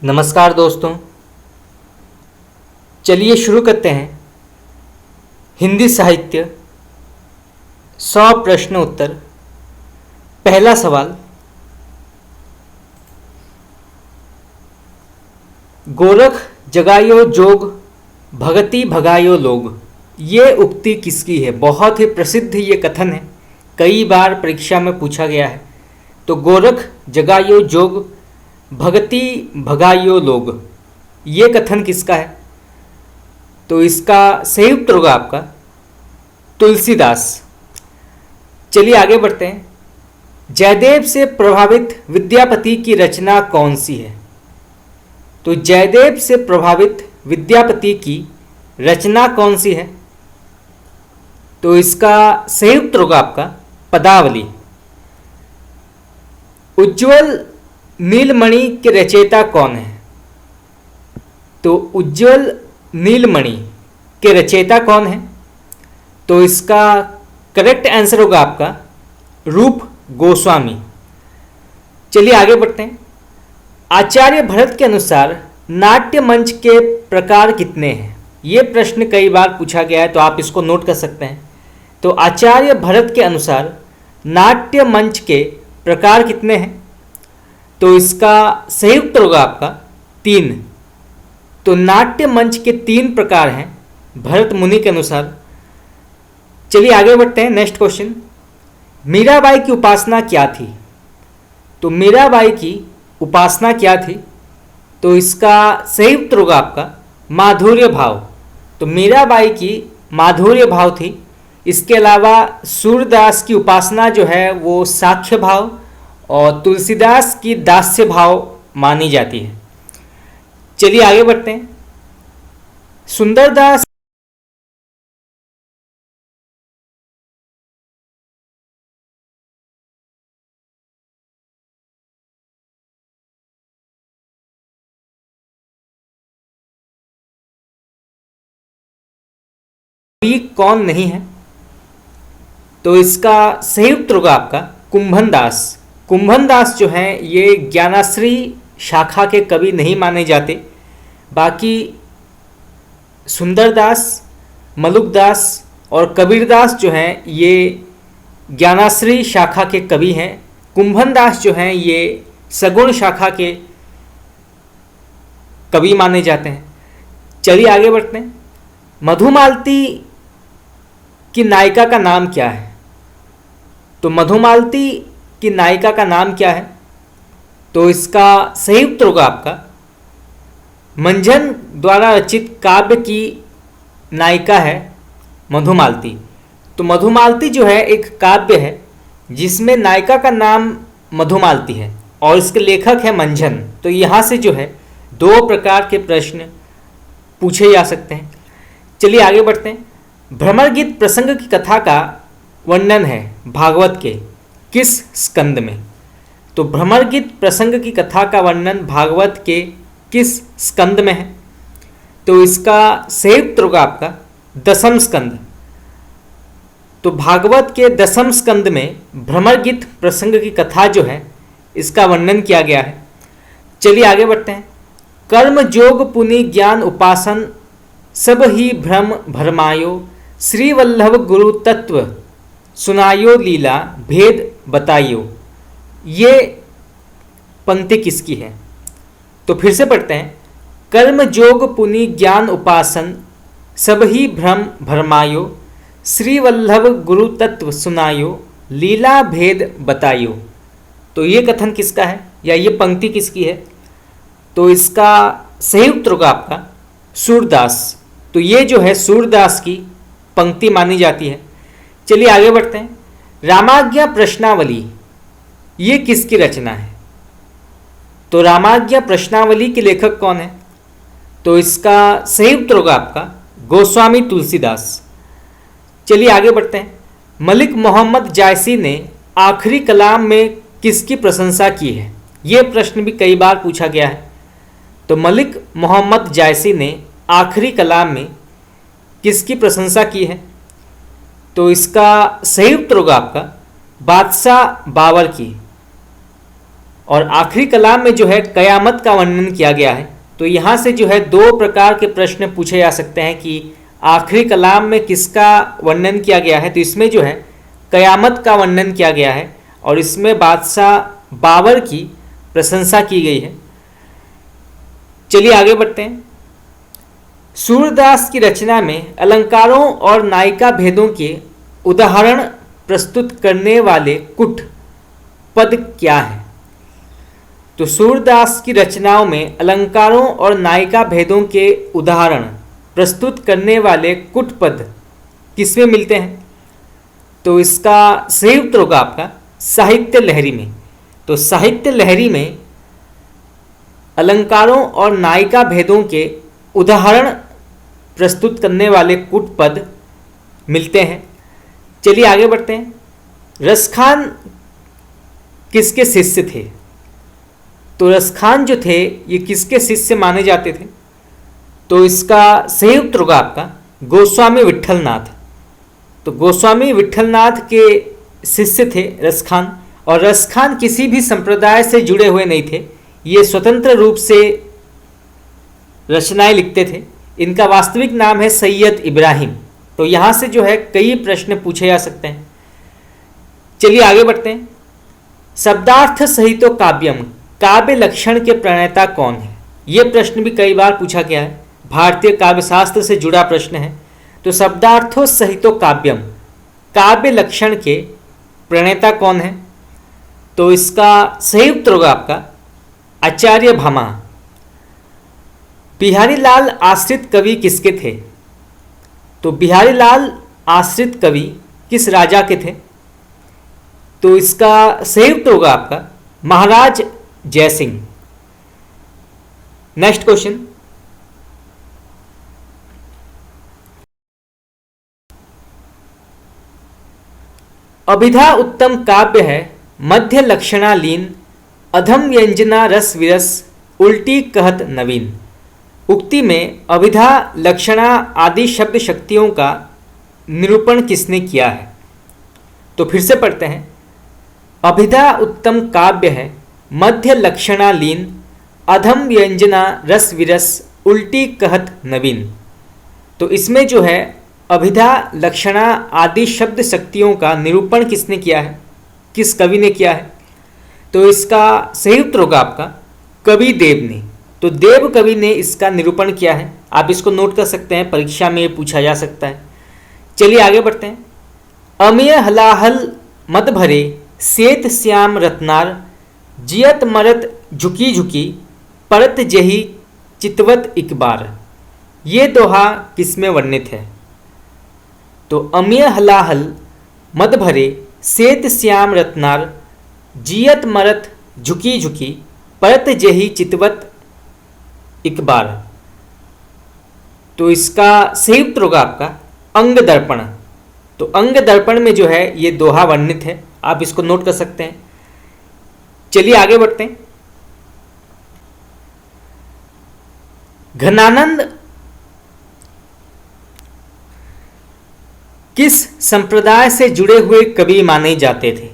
नमस्कार दोस्तों, चलिए शुरू करते हैं। हिंदी साहित्य 100 प्रश्न उत्तर। पहला सवाल, गोरख जगायो जोग भगति भगायो लोग, ये उक्ति किसकी है? बहुत ही प्रसिद्ध ये कथन है, कई बार परीक्षा में पूछा गया है। तो गोरख जगायो जोग भगति भगायो लोग, ये कथन किसका है? तो इसका सही उत्तर होगा आपका तुलसीदास। चलिए आगे बढ़ते हैं। जयदेव से प्रभावित विद्यापति की रचना कौन सी है? तो जयदेव से प्रभावित विद्यापति की रचना कौन सी है? तो इसका सही उत्तर होगा आपका पदावली। उज्ज्वल नीलमणि के रचयिता कौन है? तो उज्ज्वल नीलमणि के रचयिता कौन है? तो इसका करेक्ट आंसर होगा आपका रूप गोस्वामी। चलिए आगे बढ़ते हैं। आचार्य भरत के अनुसार नाट्य मंच के प्रकार कितने हैं? ये प्रश्न कई बार पूछा गया है, तो आप इसको नोट कर सकते हैं। तो आचार्य भरत के अनुसार नाट्य मंच के प्रकार कितने हैं? तो इसका सही उत्तर होगा आपका 3। तो नाट्य मंच के 3 प्रकार हैं भरत मुनि के अनुसार। चलिए आगे बढ़ते हैं। नेक्स्ट क्वेश्चन, मीराबाई की उपासना क्या थी? तो मीराबाई की उपासना क्या थी? तो इसका सही उत्तर होगा आपका माधुर्य भाव। तो मीराबाई की माधुर्य भाव थी। इसके अलावा सूरदास की उपासना जो है वो साक्ष्य भाव और तुलसीदास की दास्य भाव मानी जाती है। चलिए आगे बढ़ते हैं। सुंदरदास कवि कौन नहीं है? तो इसका सही उत्तर होगा आपका कुंभन दास। कुंभन दास जो हैं ये ज्ञानाश्री शाखा के कवि नहीं माने जाते। बाकी सुंदरदास, मलुकदास और कबीरदास जो हैं ये ज्ञानाश्री शाखा के कवि हैं। कुंभन दास जो हैं ये सगुण शाखा के कवि माने जाते हैं। चलिए आगे बढ़ते हैं। मधुमालती की नायिका का नाम क्या है? तो मधुमालती की नायिका का नाम क्या है? तो इसका सही उत्तर होगा आपका मंझन द्वारा रचित काव्य की नायिका है मधुमालती। तो मधुमालती जो है एक काव्य है जिसमें नायिका का नाम मधुमालती है और इसके लेखक है मंझन। तो यहाँ से जो है 2 प्रकार के प्रश्न पूछे जा सकते हैं। चलिए आगे बढ़ते हैं। भ्रमर गीत प्रसंग की कथा का वर्णन है भागवत के किस स्कंद में? तो भ्रमर गीत प्रसंग की कथा का वर्णन भागवत के किस स्कंद में है? तो इसका सही उत्तर होगा आपका 10वें स्कंद। तो भागवत के 10वें स्कंद में भ्रमर गीत प्रसंग की कथा जो है इसका वर्णन किया गया है। चलिए आगे बढ़ते हैं। कर्म जोग पुनि ज्ञान उपासन सब ही भ्रम भरमायो, श्री वल्लभ गुरु तत्व सुनायो लीला भेद बताइयो, ये पंक्ति किसकी है? तो फिर से पढ़ते हैं। कर्म जोग पुनि ज्ञान उपासन सब ही भ्रम भरमायो, श्री वल्लभ गुरु तत्व सुनायो लीला भेद बताइयो। तो ये कथन किसका है या ये पंक्ति किसकी है? तो इसका सही उत्तर होगा आपका सूरदास। तो ये जो है सूरदास की पंक्ति मानी जाती है। चलिए आगे बढ़ते हैं। रामाज्ञा प्रश्नावली ये किसकी रचना है? तो रामाज्ञा प्रश्नावली के लेखक कौन है? तो इसका सही उत्तर होगा आपका गोस्वामी तुलसीदास। चलिए आगे बढ़ते हैं। मलिक मोहम्मद जायसी ने आखिरी कलाम में किसकी प्रशंसा की है? ये प्रश्न भी कई बार पूछा गया है। तो मलिक मोहम्मद जायसी ने आखिरी कलाम में किसकी प्रशंसा की है? तो इसका सही उत्तर होगा आपका बादशाह बाबर की। और आखिरी कलाम में जो है कयामत का वर्णन किया गया है। तो यहाँ से जो है दो प्रकार के प्रश्न पूछे जा सकते हैं कि आखिरी कलाम में किसका वर्णन किया गया है। तो इसमें जो है कयामत का वर्णन किया गया है और इसमें बादशाह बाबर की प्रशंसा की गई है। चलिए आगे बढ़ते हैं। सूरदास की रचना में अलंकारों और नायिका भेदों के उदाहरण प्रस्तुत करने वाले कुट पद क्या है। तो सूरदास की रचनाओं में अलंकारों और नायिका भेदों के उदाहरण प्रस्तुत करने वाले कुट पद किसमें मिलते हैं। तो इसका सही उत्तर होगा आपका साहित्य लहरी में। तो साहित्य लहरी में अलंकारों और नायिका भेदों के उदाहरण प्रस्तुत करने वाले कुट पद मिलते हैं। चलिए आगे बढ़ते हैं। रसखान किसके शिष्य थे। तो रसखान जो थे ये किसके शिष्य माने जाते थे। तो इसका सही उत्तर होगा आपका गोस्वामी विट्ठलनाथ। तो गोस्वामी विट्ठलनाथ के शिष्य थे रसखान। और रसखान किसी भी संप्रदाय से जुड़े हुए नहीं थे, ये स्वतंत्र रूप से रचनाएं लिखते थे। इनका वास्तविक नाम है सैयद इब्राहिम। तो यहाँ से जो है कई प्रश्न पूछे जा सकते हैं। चलिए आगे बढ़ते हैं। शब्दार्थ सहितो काव्यम काव्य लक्षण के प्रणेता कौन है। ये प्रश्न भी कई बार पूछा गया है, भारतीय काव्यशास्त्र से जुड़ा प्रश्न है। तो शब्दार्थो सहितो काव्यम काव्य लक्षण के प्रणेता कौन है। तो इसका सही उत्तर होगा आपका आचार्य भामा। बिहारी लाल आश्रित कवि किसके थे। तो बिहारी लाल आश्रित कवि किस राजा के थे। तो इसका सही उत्तर होगा आपका महाराज जयसिंह। Next question. अभिधा उत्तम काव्य है मध्य लक्षणा लीन अधम व्यंजना रस विरस उल्टी कहत नवीन। उक्ति में अभिधा लक्षणा आदि शब्द शक्तियों का निरूपण किसने किया है। तो फिर से पढ़ते हैं। अभिधा उत्तम काव्य है मध्य लक्षणा लीन अधम व्यंजना रस विरस उल्टी कहत नवीन। तो इसमें जो है अभिधा लक्षणा आदि शब्द शक्तियों का निरूपण किसने किया है, किस कवि ने किया है। तो इसका सही उत्तर होगा आपका कवि देव ने। तो देव कवि ने इसका निरूपण किया है। आप इसको नोट कर सकते हैं, परीक्षा में पूछा जा सकता है। चलिए आगे बढ़ते हैं। अमेय हलाहल मत भरे श्वेत श्याम रत्नार जियत मरत झुकी झुकी परत जही चितवत इकबार। ये दोहा किसमें वर्णित है। तो अमेय हलाहल मद भरे श्वेत श्याम रत्नार जियत मरत झुकी झुकी परत जही चितवत इकबार। तो इसका सही उत्तर होगा आपका अंग दर्पण। तो अंग दर्पण में जो है ये दोहा वर्णित है, आप इसको नोट कर सकते हैं। चलिए आगे बढ़ते हैं। घनानंद किस संप्रदाय से जुड़े हुए कवि माने जाते थे।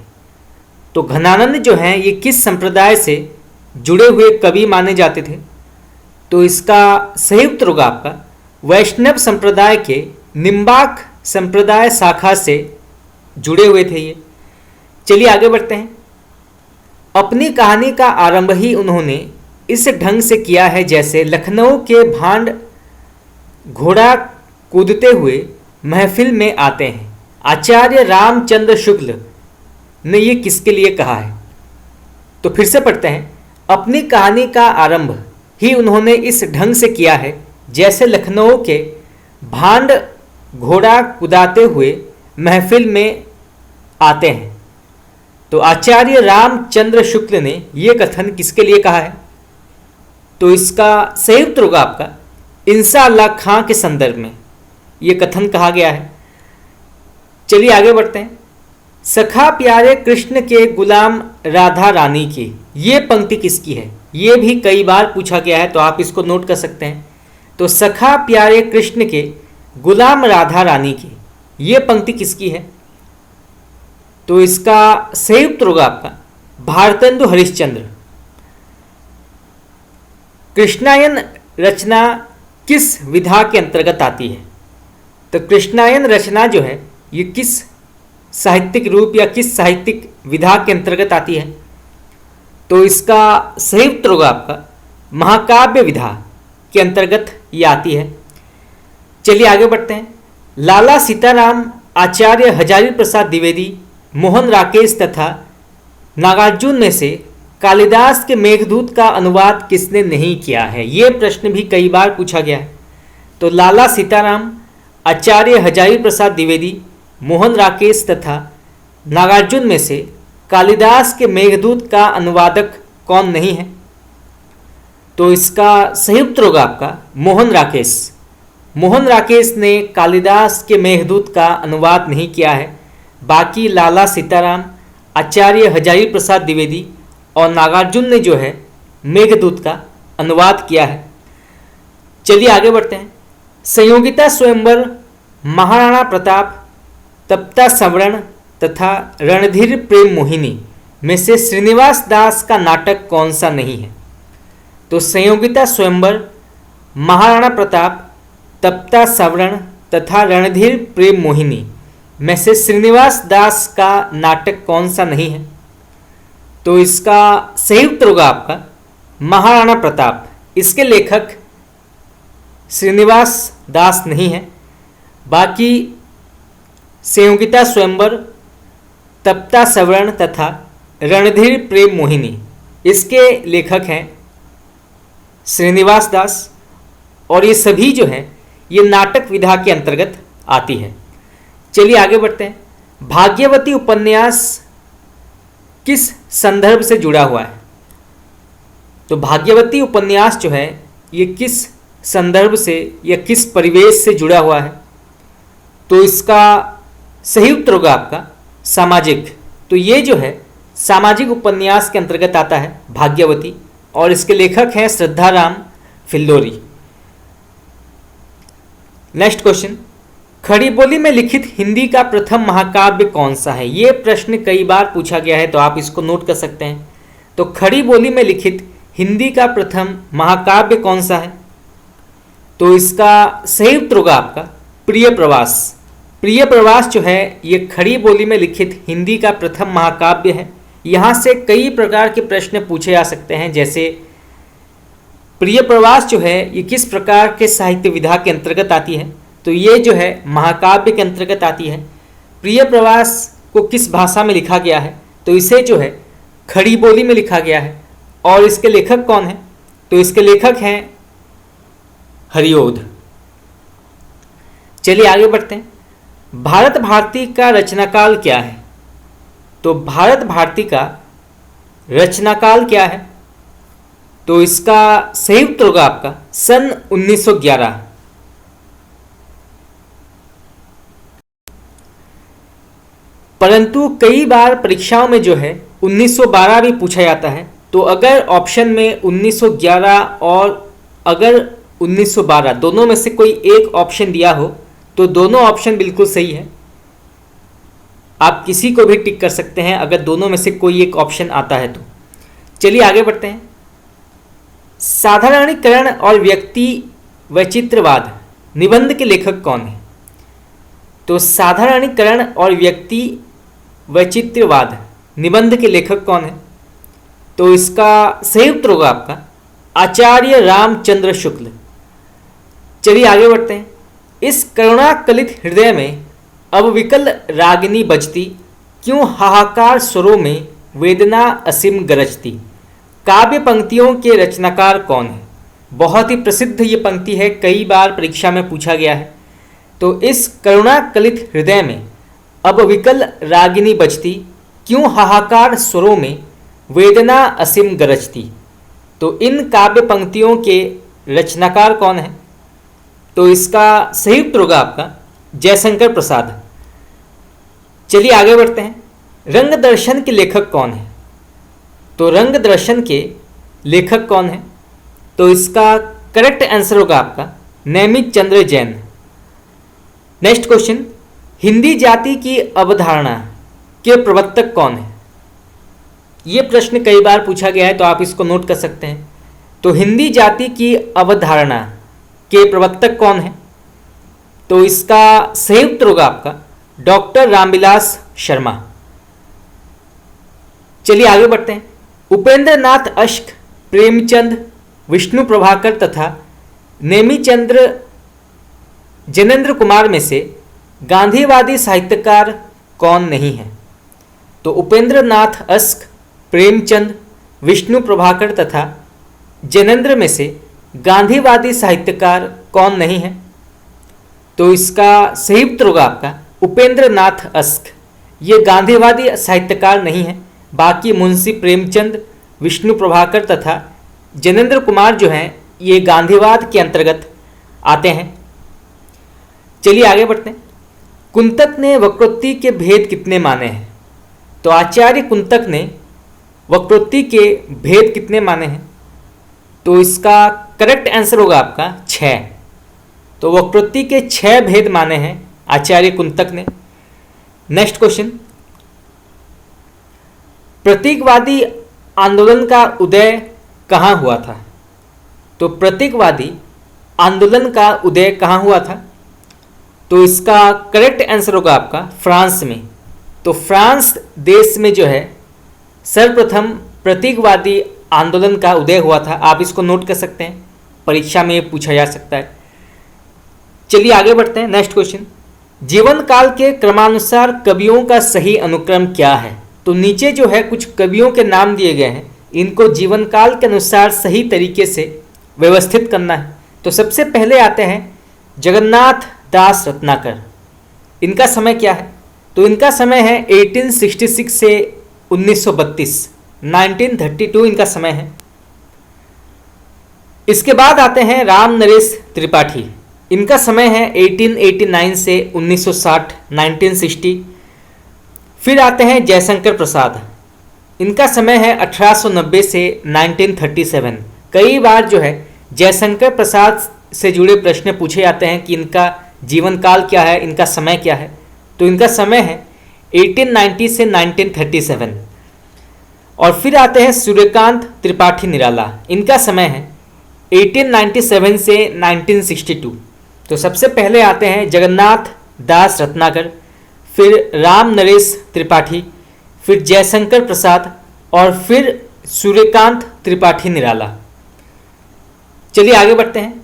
तो घनानंद जो हैं ये किस संप्रदाय से जुड़े हुए कवि माने जाते थे। तो इसका सही उत्तर होगा आपका वैष्णव संप्रदाय के निम्बाक संप्रदाय शाखा से जुड़े हुए थे ये। चलिए आगे बढ़ते हैं। अपनी कहानी का आरंभ ही उन्होंने इस ढंग से किया है जैसे लखनऊ के भांड घोड़ा कूदते हुए महफिल में आते हैं। आचार्य रामचंद्र शुक्ल ने ये किसके लिए कहा है। तो फिर से पढ़ते हैं। अपनी कहानी का आरंभ ही उन्होंने इस ढंग से किया है जैसे लखनऊ के भांड घोड़ा कुदाते हुए महफिल में आते हैं। तो आचार्य रामचंद्र शुक्ल ने यह कथन किसके लिए कहा है। तो इसका सही उत्तर होगा आपका इंसा अल्लाह खां के संदर्भ में ये कथन कहा गया है। चलिए आगे बढ़ते हैं। सखा प्यारे कृष्ण के गुलाम राधा रानी की ये पंक्ति किसकी है। ये भी कई बार पूछा गया है, तो आप इसको नोट कर सकते हैं। तो सखा प्यारे कृष्ण के गुलाम राधा रानी की ये पंक्ति किसकी है। तो इसका सही उत्तर होगा आपका भारतेंदु हरिश्चंद्र। कृष्णायन रचना किस विधा के अंतर्गत आती है? तो कृष्णायन रचना जो है ये किस साहित्यिक रूप या किस साहित्यिक विधा के अंतर्गत आती है? तो इसका सही उत्तर होगा आपका महाकाव्य विधा के अंतर्गत ये आती है। चलिए आगे बढ़ते हैं। लाला सीताराम, आचार्य हजारी प्रसाद द्विवेदी, मोहन राकेश तथा नागार्जुन में से कालिदास के मेघदूत का अनुवाद किसने नहीं किया है? ये प्रश्न भी कई बार पूछा गया है। तो लाला सीताराम, आचार्य हजारी प्रसाद द्विवेदी, मोहन राकेश तथा नागार्जुन में से कालिदास के मेघदूत का अनुवादक कौन नहीं है? तो इसका सही उत्तर होगा आपका मोहन राकेश। मोहन राकेश ने कालिदास के मेघदूत का अनुवाद नहीं किया है। बाकी लाला सीताराम, आचार्य हजारी प्रसाद द्विवेदी और नागार्जुन ने जो है मेघदूत का अनुवाद किया है। चलिए आगे बढ़ते हैं। संयोगिता स्वयंवर, महाराणा प्रताप, तप्ता सवर्ण तथा रणधीर प्रेम मोहिनी में से श्रीनिवास दास का नाटक कौन सा नहीं है? तो संयोगिता स्वयंवर, महाराणा प्रताप, तप्ता सवर्ण तथा रणधीर प्रेम मोहिनी में से श्रीनिवास दास का नाटक कौन सा नहीं है? तो इसका सही उत्तर होगा आपका महाराणा प्रताप। इसके लेखक श्रीनिवास दास नहीं है। बाकी संयोगिता स्वयंवर, तप्ता सवर्ण तथा रणधीर प्रेम मोहिनी इसके लेखक हैं श्रीनिवास दास और ये सभी जो हैं ये नाटक विधा के अंतर्गत आती है। चलिए आगे बढ़ते हैं। भाग्यवती उपन्यास किस संदर्भ से जुड़ा हुआ है? तो भाग्यवती उपन्यास जो है ये किस संदर्भ से या किस परिवेश से जुड़ा हुआ है? तो इसका सही उत्तर होगा आपका सामाजिक। तो ये जो है सामाजिक उपन्यास के अंतर्गत आता है भाग्यवती और इसके लेखक हैं श्रद्धाराम फिल्लोरी। नेक्स्ट क्वेश्चन, खड़ी बोली में लिखित हिंदी का प्रथम महाकाव्य कौन सा है? ये प्रश्न कई बार पूछा गया है तो आप इसको नोट कर सकते हैं। तो खड़ी बोली में लिखित हिंदी का प्रथम महाकाव्य कौन सा है? तो इसका सही उत्तर होगा आपका प्रिय प्रवास। प्रिय प्रवास जो है ये खड़ी बोली में लिखित हिंदी का प्रथम महाकाव्य है। यहाँ से कई प्रकार के प्रश्न पूछे जा सकते हैं, जैसे प्रिय प्रवास जो है ये किस प्रकार के साहित्य विधा के अंतर्गत आती है? तो ये जो है महाकाव्य के अंतर्गत आती है। प्रिय प्रवास को किस भाषा में लिखा गया है? तो इसे जो है खड़ी बोली में लिखा गया है। और इसके लेखक कौन हैं? तो इसके लेखक हैं हरिओध। चलिए आगे बढ़ते हैं। भारत भारती का रचनाकाल क्या है? तो भारत भारती का रचनाकाल क्या है? तो इसका सही उत्तर होगा आपका सन 1911। परंतु कई बार परीक्षाओं में जो है 1912 भी पूछा जाता है। तो अगर ऑप्शन में 1911 और अगर 1912 दोनों में से कोई एक ऑप्शन दिया हो तो दोनों ऑप्शन बिल्कुल सही है। आप किसी को भी टिक कर सकते हैं अगर दोनों में से कोई एक ऑप्शन आता है तो। चलिए आगे बढ़ते हैं। साधारणीकरण और व्यक्ति वैचित्रवाद निबंध के लेखक कौन है? तो साधारणीकरण और व्यक्ति वैचित्रवाद निबंध के लेखक कौन है? तो इसका सही उत्तर होगा आपका आचार्य रामचंद्र शुक्ल। चलिए आगे बढ़ते हैं। इस करुणाकलित हृदय में अब विकल रागिनी बजती, क्यों हाहाकार स्वरों में वेदना असीम गरजती। काव्य पंक्तियों के रचनाकार कौन है? बहुत ही प्रसिद्ध ये पंक्ति है, कई बार परीक्षा में पूछा गया है। तो इस करुणाकलित हृदय में अब विकल रागिनी बजती, क्यों हाहाकार स्वरों में वेदना असीम गरजती। तो इन काव्य पंक्तियों के रचनाकार कौन है? तो इसका सही उत्तर होगा आपका जयशंकर प्रसाद। चलिए आगे बढ़ते हैं। रंग दर्शन के लेखक कौन है? तो रंग दर्शन के लेखक कौन है? तो इसका करेक्ट आंसर होगा आपका नैमित चंद्र जैन। नेक्स्ट क्वेश्चन, हिंदी जाति की अवधारणा के प्रवर्तक कौन है? ये प्रश्न कई बार पूछा गया है तो आप इसको नोट कर सकते हैं। तो हिंदी जाति की अवधारणा के प्रवर्तक कौन है? तो इसका सही उत्तर होगा आपका डॉक्टर रामविलास शर्मा। चलिए आगे बढ़ते हैं। उपेंद्र नाथ अश्क, प्रेमचंद, विष्णु प्रभाकर तथा नेमीचंद्र जैनेन्द्र कुमार में से गांधीवादी साहित्यकार कौन नहीं है? तो उपेंद्र नाथ अश्क, प्रेमचंद, विष्णु प्रभाकर तथा जैनेन्द्र में से गांधीवादी साहित्यकार कौन नहीं है? तो इसका सही उत्तर होगा आपका उपेंद्र नाथ अश्क। ये गांधीवादी साहित्यकार नहीं है। बाकी मुंशी प्रेमचंद, विष्णु प्रभाकर तथा जैनेन्द्र कुमार जो हैं ये गांधीवाद के अंतर्गत आते हैं। चलिए आगे बढ़ते हैं। कुंतक ने वक्रोक्ति के भेद कितने माने हैं? तो आचार्य कुंतक ने वक्रोक्ति के भेद कितने माने हैं? तो इसका करेक्ट आंसर होगा आपका 6। तो वक्रोक्ति के 6 भेद माने हैं आचार्य कुंतक ने। नेक्स्ट क्वेश्चन, प्रतीकवादी आंदोलन का उदय कहाँ हुआ था? तो प्रतीकवादी आंदोलन का उदय कहाँ हुआ था? तो इसका करेक्ट आंसर होगा आपका फ्रांस में। तो फ्रांस देश में जो है सर्वप्रथम प्रतीकवादी आंदोलन का उदय हुआ था। आप इसको नोट कर सकते हैं, परीक्षा में ये पूछा जा सकता है। चलिए आगे बढ़ते हैं। नेक्स्ट क्वेश्चन, जीवन काल के क्रमानुसार कवियों का सही अनुक्रम क्या है? तो नीचे जो है कुछ कवियों के नाम दिए गए हैं, इनको जीवन काल के अनुसार सही तरीके से व्यवस्थित करना है। तो सबसे पहले आते हैं जगन्नाथ दास रत्नाकर। इनका समय क्या है? तो इनका समय है 1866 से 1932, 1932 इनका समय है। इसके बाद आते हैं राम नरेश त्रिपाठी। इनका समय है 1889 से 1960, 1960। फिर आते हैं जयशंकर प्रसाद। इनका समय है 1890 से 1937। कई बार जो है जयशंकर प्रसाद से जुड़े प्रश्न पूछे जाते हैं कि इनका जीवन काल क्या है, इनका समय क्या है। तो इनका समय है 1890 से 1937। और फिर आते हैं सूर्यकांत त्रिपाठी निराला। इनका समय है 1897 से 1962। तो सबसे पहले आते हैं जगन्नाथ दास रत्नाकर, फिर राम नरेश त्रिपाठी, फिर जयशंकर प्रसाद और फिर सूर्यकांत त्रिपाठी निराला। चलिए आगे बढ़ते हैं।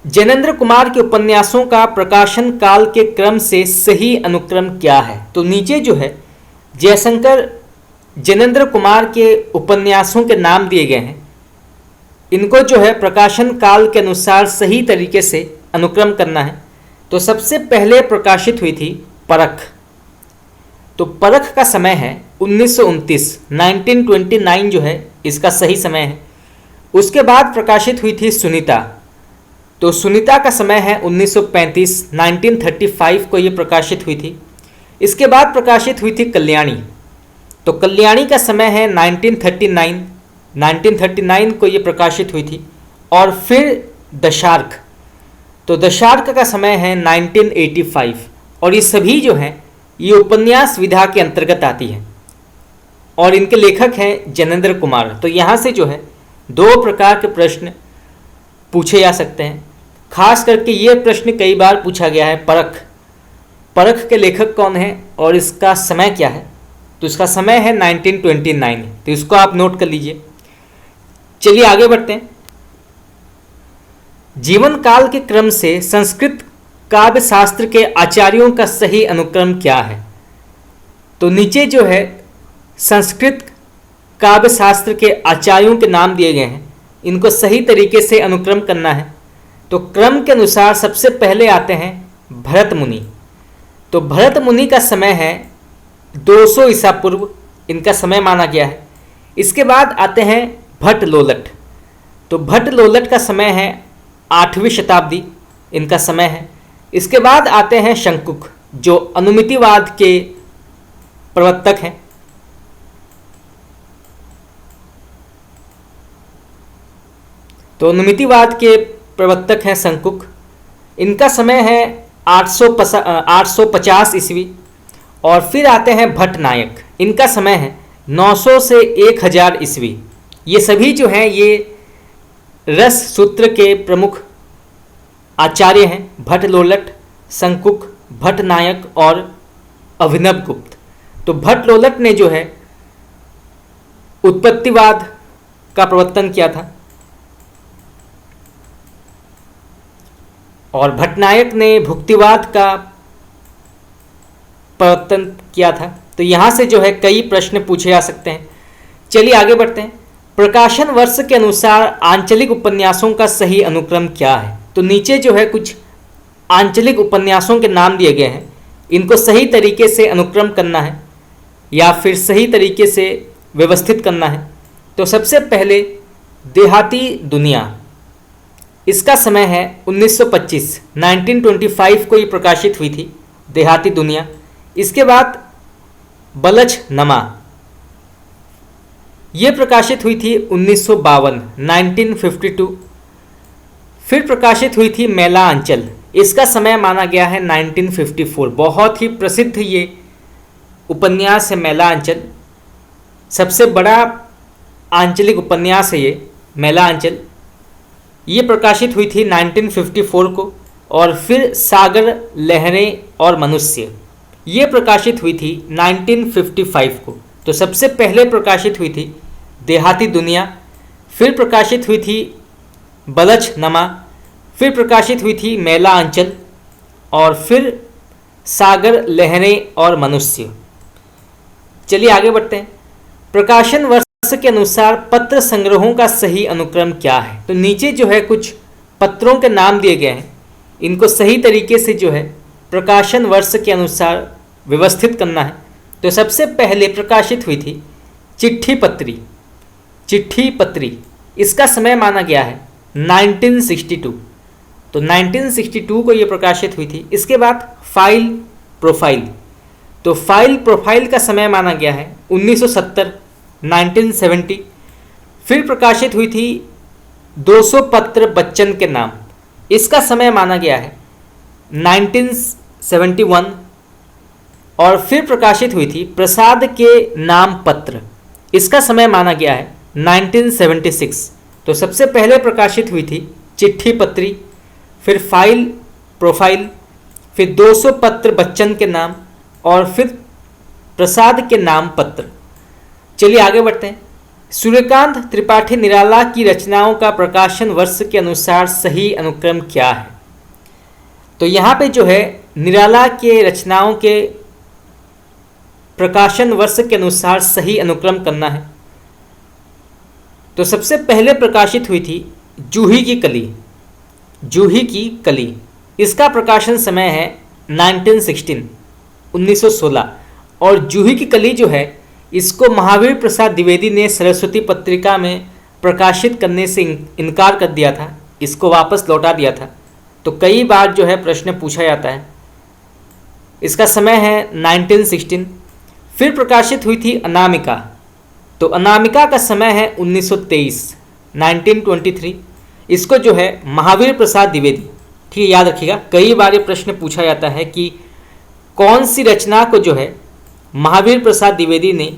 जैनेन्द्र कुमार के उपन्यासों का प्रकाशन काल के क्रम से सही अनुक्रम क्या है? तो नीचे जो है जैनेन्द्र कुमार के उपन्यासों के नाम दिए गए हैं, इनको जो है प्रकाशन काल के अनुसार सही तरीके से अनुक्रम करना है। तो सबसे पहले प्रकाशित हुई थी परख। तो परख का समय है 1929, 1929 जो है इसका सही समय है। उसके बाद प्रकाशित हुई थी सुनीता। तो सुनीता का समय है 1935, 1935 को ये प्रकाशित हुई थी। इसके बाद प्रकाशित हुई थी कल्याणी। तो कल्याणी का समय है 1939, 1939 को ये प्रकाशित हुई थी। और फिर दशार्क। तो दशार्क का समय है 1985। और ये सभी जो हैं ये उपन्यास विधा के अंतर्गत आती है और इनके लेखक हैं जैनेन्द्र कुमार। तो यहाँ से जो है 2 प्रकार के प्रश्न पूछे जा सकते हैं। खास करके ये प्रश्न कई बार पूछा गया है, परख के लेखक कौन है और इसका समय क्या है? तो इसका समय है 1929। तो इसको आप नोट कर लीजिए। चलिए आगे बढ़ते हैं। जीवन काल के क्रम से संस्कृत काव्य शास्त्र के आचार्यों का सही अनुक्रम क्या है? तो नीचे जो है संस्कृत काव्य शास्त्र के आचार्यों के नाम दिए गए हैं, इनको सही तरीके से अनुक्रम करना है। तो क्रम के अनुसार सबसे पहले आते हैं भरत मुनि। तो भरत मुनि का समय है 200 ईसा पूर्व, इनका समय माना गया है। इसके बाद आते हैं भट्ट लोलट। तो भट्ट लोलट का समय है 8वीं शताब्दी, इनका समय है। इसके बाद आते हैं शंकुक, जो अनुमितिवाद के प्रवर्तक हैं। तो अनुमितिवाद के प्रवर्तक हैं शंकुक। इनका समय है 850 ईस्वी। और फिर आते हैं भट्ट नायक। इनका समय है 900 से 1000 ईस्वी। ये सभी जो हैं ये रस सूत्र के प्रमुख आचार्य हैं, भट्ट लोलट, शंकुक, भट्ट नायक और अभिनव गुप्त। तो भट्ट लोलट ने जो है उत्पत्तिवाद का प्रवर्तन किया था और भट्टनायक ने भुक्तिवाद का प्रवर्तन किया था। तो यहाँ से जो है कई प्रश्न पूछे जा सकते हैं। चलिए आगे बढ़ते हैं। प्रकाशन वर्ष के अनुसार आंचलिक उपन्यासों का सही अनुक्रम क्या है? तो नीचे जो है कुछ आंचलिक उपन्यासों के नाम दिए गए हैं, इनको सही तरीके से अनुक्रम करना है या फिर सही तरीके से व्यवस्थित करना है। तो सबसे पहले देहाती दुनिया, इसका समय है 1925, 1925 को ये प्रकाशित हुई थी देहाती दुनिया। इसके बाद बलछनमा, ये प्रकाशित हुई थी 1952, 1952। फिर प्रकाशित हुई थी मेला अंचल, इसका समय माना गया है 1954। बहुत ही प्रसिद्ध ये उपन्यास है मेला अंचल, सबसे बड़ा आंचलिक उपन्यास है ये मेला अंचल। ये प्रकाशित हुई थी 1954 को। और फिर सागर, लहरें और मनुष्य, ये प्रकाशित हुई थी 1955 को। तो सबसे पहले प्रकाशित हुई थी देहाती दुनिया, फिर प्रकाशित हुई थी बलछनमा, फिर प्रकाशित हुई थी मेला अंचल और फिर सागर, लहरें और मनुष्य। चलिए आगे बढ़ते हैं। प्रकाशन वर्ष के अनुसार पत्र संग्रहों का सही अनुक्रम क्या है? तो नीचे जो है कुछ पत्रों के नाम दिए गए हैं, इनको सही तरीके से जो है प्रकाशन वर्ष के अनुसार व्यवस्थित करना है। तो सबसे पहले प्रकाशित हुई थी चिट्ठी पत्री, चिट्ठी पत्री, इसका समय माना गया है 1962। तो 1962 को ये प्रकाशित हुई थी। इसके बाद फाइल प्रोफाइल, तो फाइल प्रोफाइल का समय माना गया है 1970, 1970। फिर प्रकाशित हुई थी 200 पत्र बच्चन के नाम, इसका समय माना गया है 1971। और फिर प्रकाशित हुई थी प्रसाद के नाम पत्र, इसका समय माना गया है 1976। तो सबसे पहले प्रकाशित हुई थी चिट्ठी पत्री, फिर फाइल प्रोफाइल, फिर 200 पत्र बच्चन के नाम और फिर प्रसाद के नाम पत्र। चलिए आगे बढ़ते हैं। सूर्यकांत त्रिपाठी निराला की रचनाओं का प्रकाशन वर्ष के अनुसार सही अनुक्रम क्या है? तो यहाँ पे जो है निराला के रचनाओं के प्रकाशन वर्ष के अनुसार सही अनुक्रम करना है। तो सबसे पहले प्रकाशित हुई थी जूही की कली, जूही की कली, इसका प्रकाशन समय है 1916, 1916। और जूही की कली जो है इसको महावीर प्रसाद द्विवेदी ने सरस्वती पत्रिका में प्रकाशित करने से इनकार कर दिया था, इसको वापस लौटा दिया था। तो कई बार जो है प्रश्न पूछा जाता है। इसका समय है 1916। फिर प्रकाशित हुई थी अनामिका, तो अनामिका का समय है 1923, 1923। इसको जो है महावीर प्रसाद द्विवेदी, ठीक है याद रखिएगा, कई बार ये प्रश्न पूछा जाता है कि कौन सी रचना को जो है महावीर प्रसाद द्विवेदी ने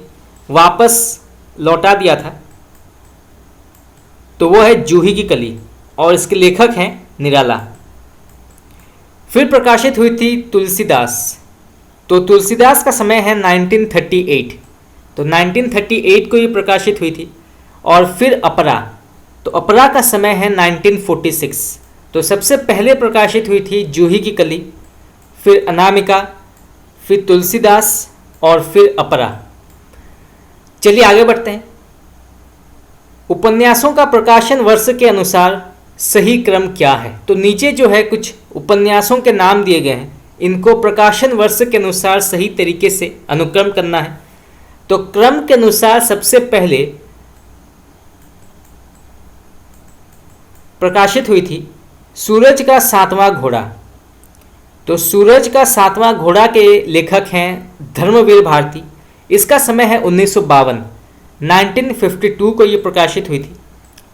वापस लौटा दिया था। तो वो है जूही की कली और इसके लेखक हैं निराला। फिर प्रकाशित हुई थी तुलसीदास, तो तुलसीदास का समय है 1938, तो 1938 को ये प्रकाशित हुई थी। और फिर अपरा, तो अपरा का समय है 1946। तो सबसे पहले प्रकाशित हुई थी जूही की कली, फिर अनामिका, फिर तुलसीदास और फिर अपरा। चलिए आगे बढ़ते हैं। उपन्यासों का प्रकाशन वर्ष के अनुसार सही क्रम क्या है? तो नीचे जो है कुछ उपन्यासों के नाम दिए गए हैं, इनको प्रकाशन वर्ष के अनुसार सही तरीके से अनुक्रम करना है। तो क्रम के अनुसार सबसे पहले प्रकाशित हुई थी सूरज का सातवां घोड़ा। तो सूरज का सातवां घोड़ा के लेखक हैं धर्मवीर भारती। इसका समय है 1952, 1952 को ये प्रकाशित हुई थी।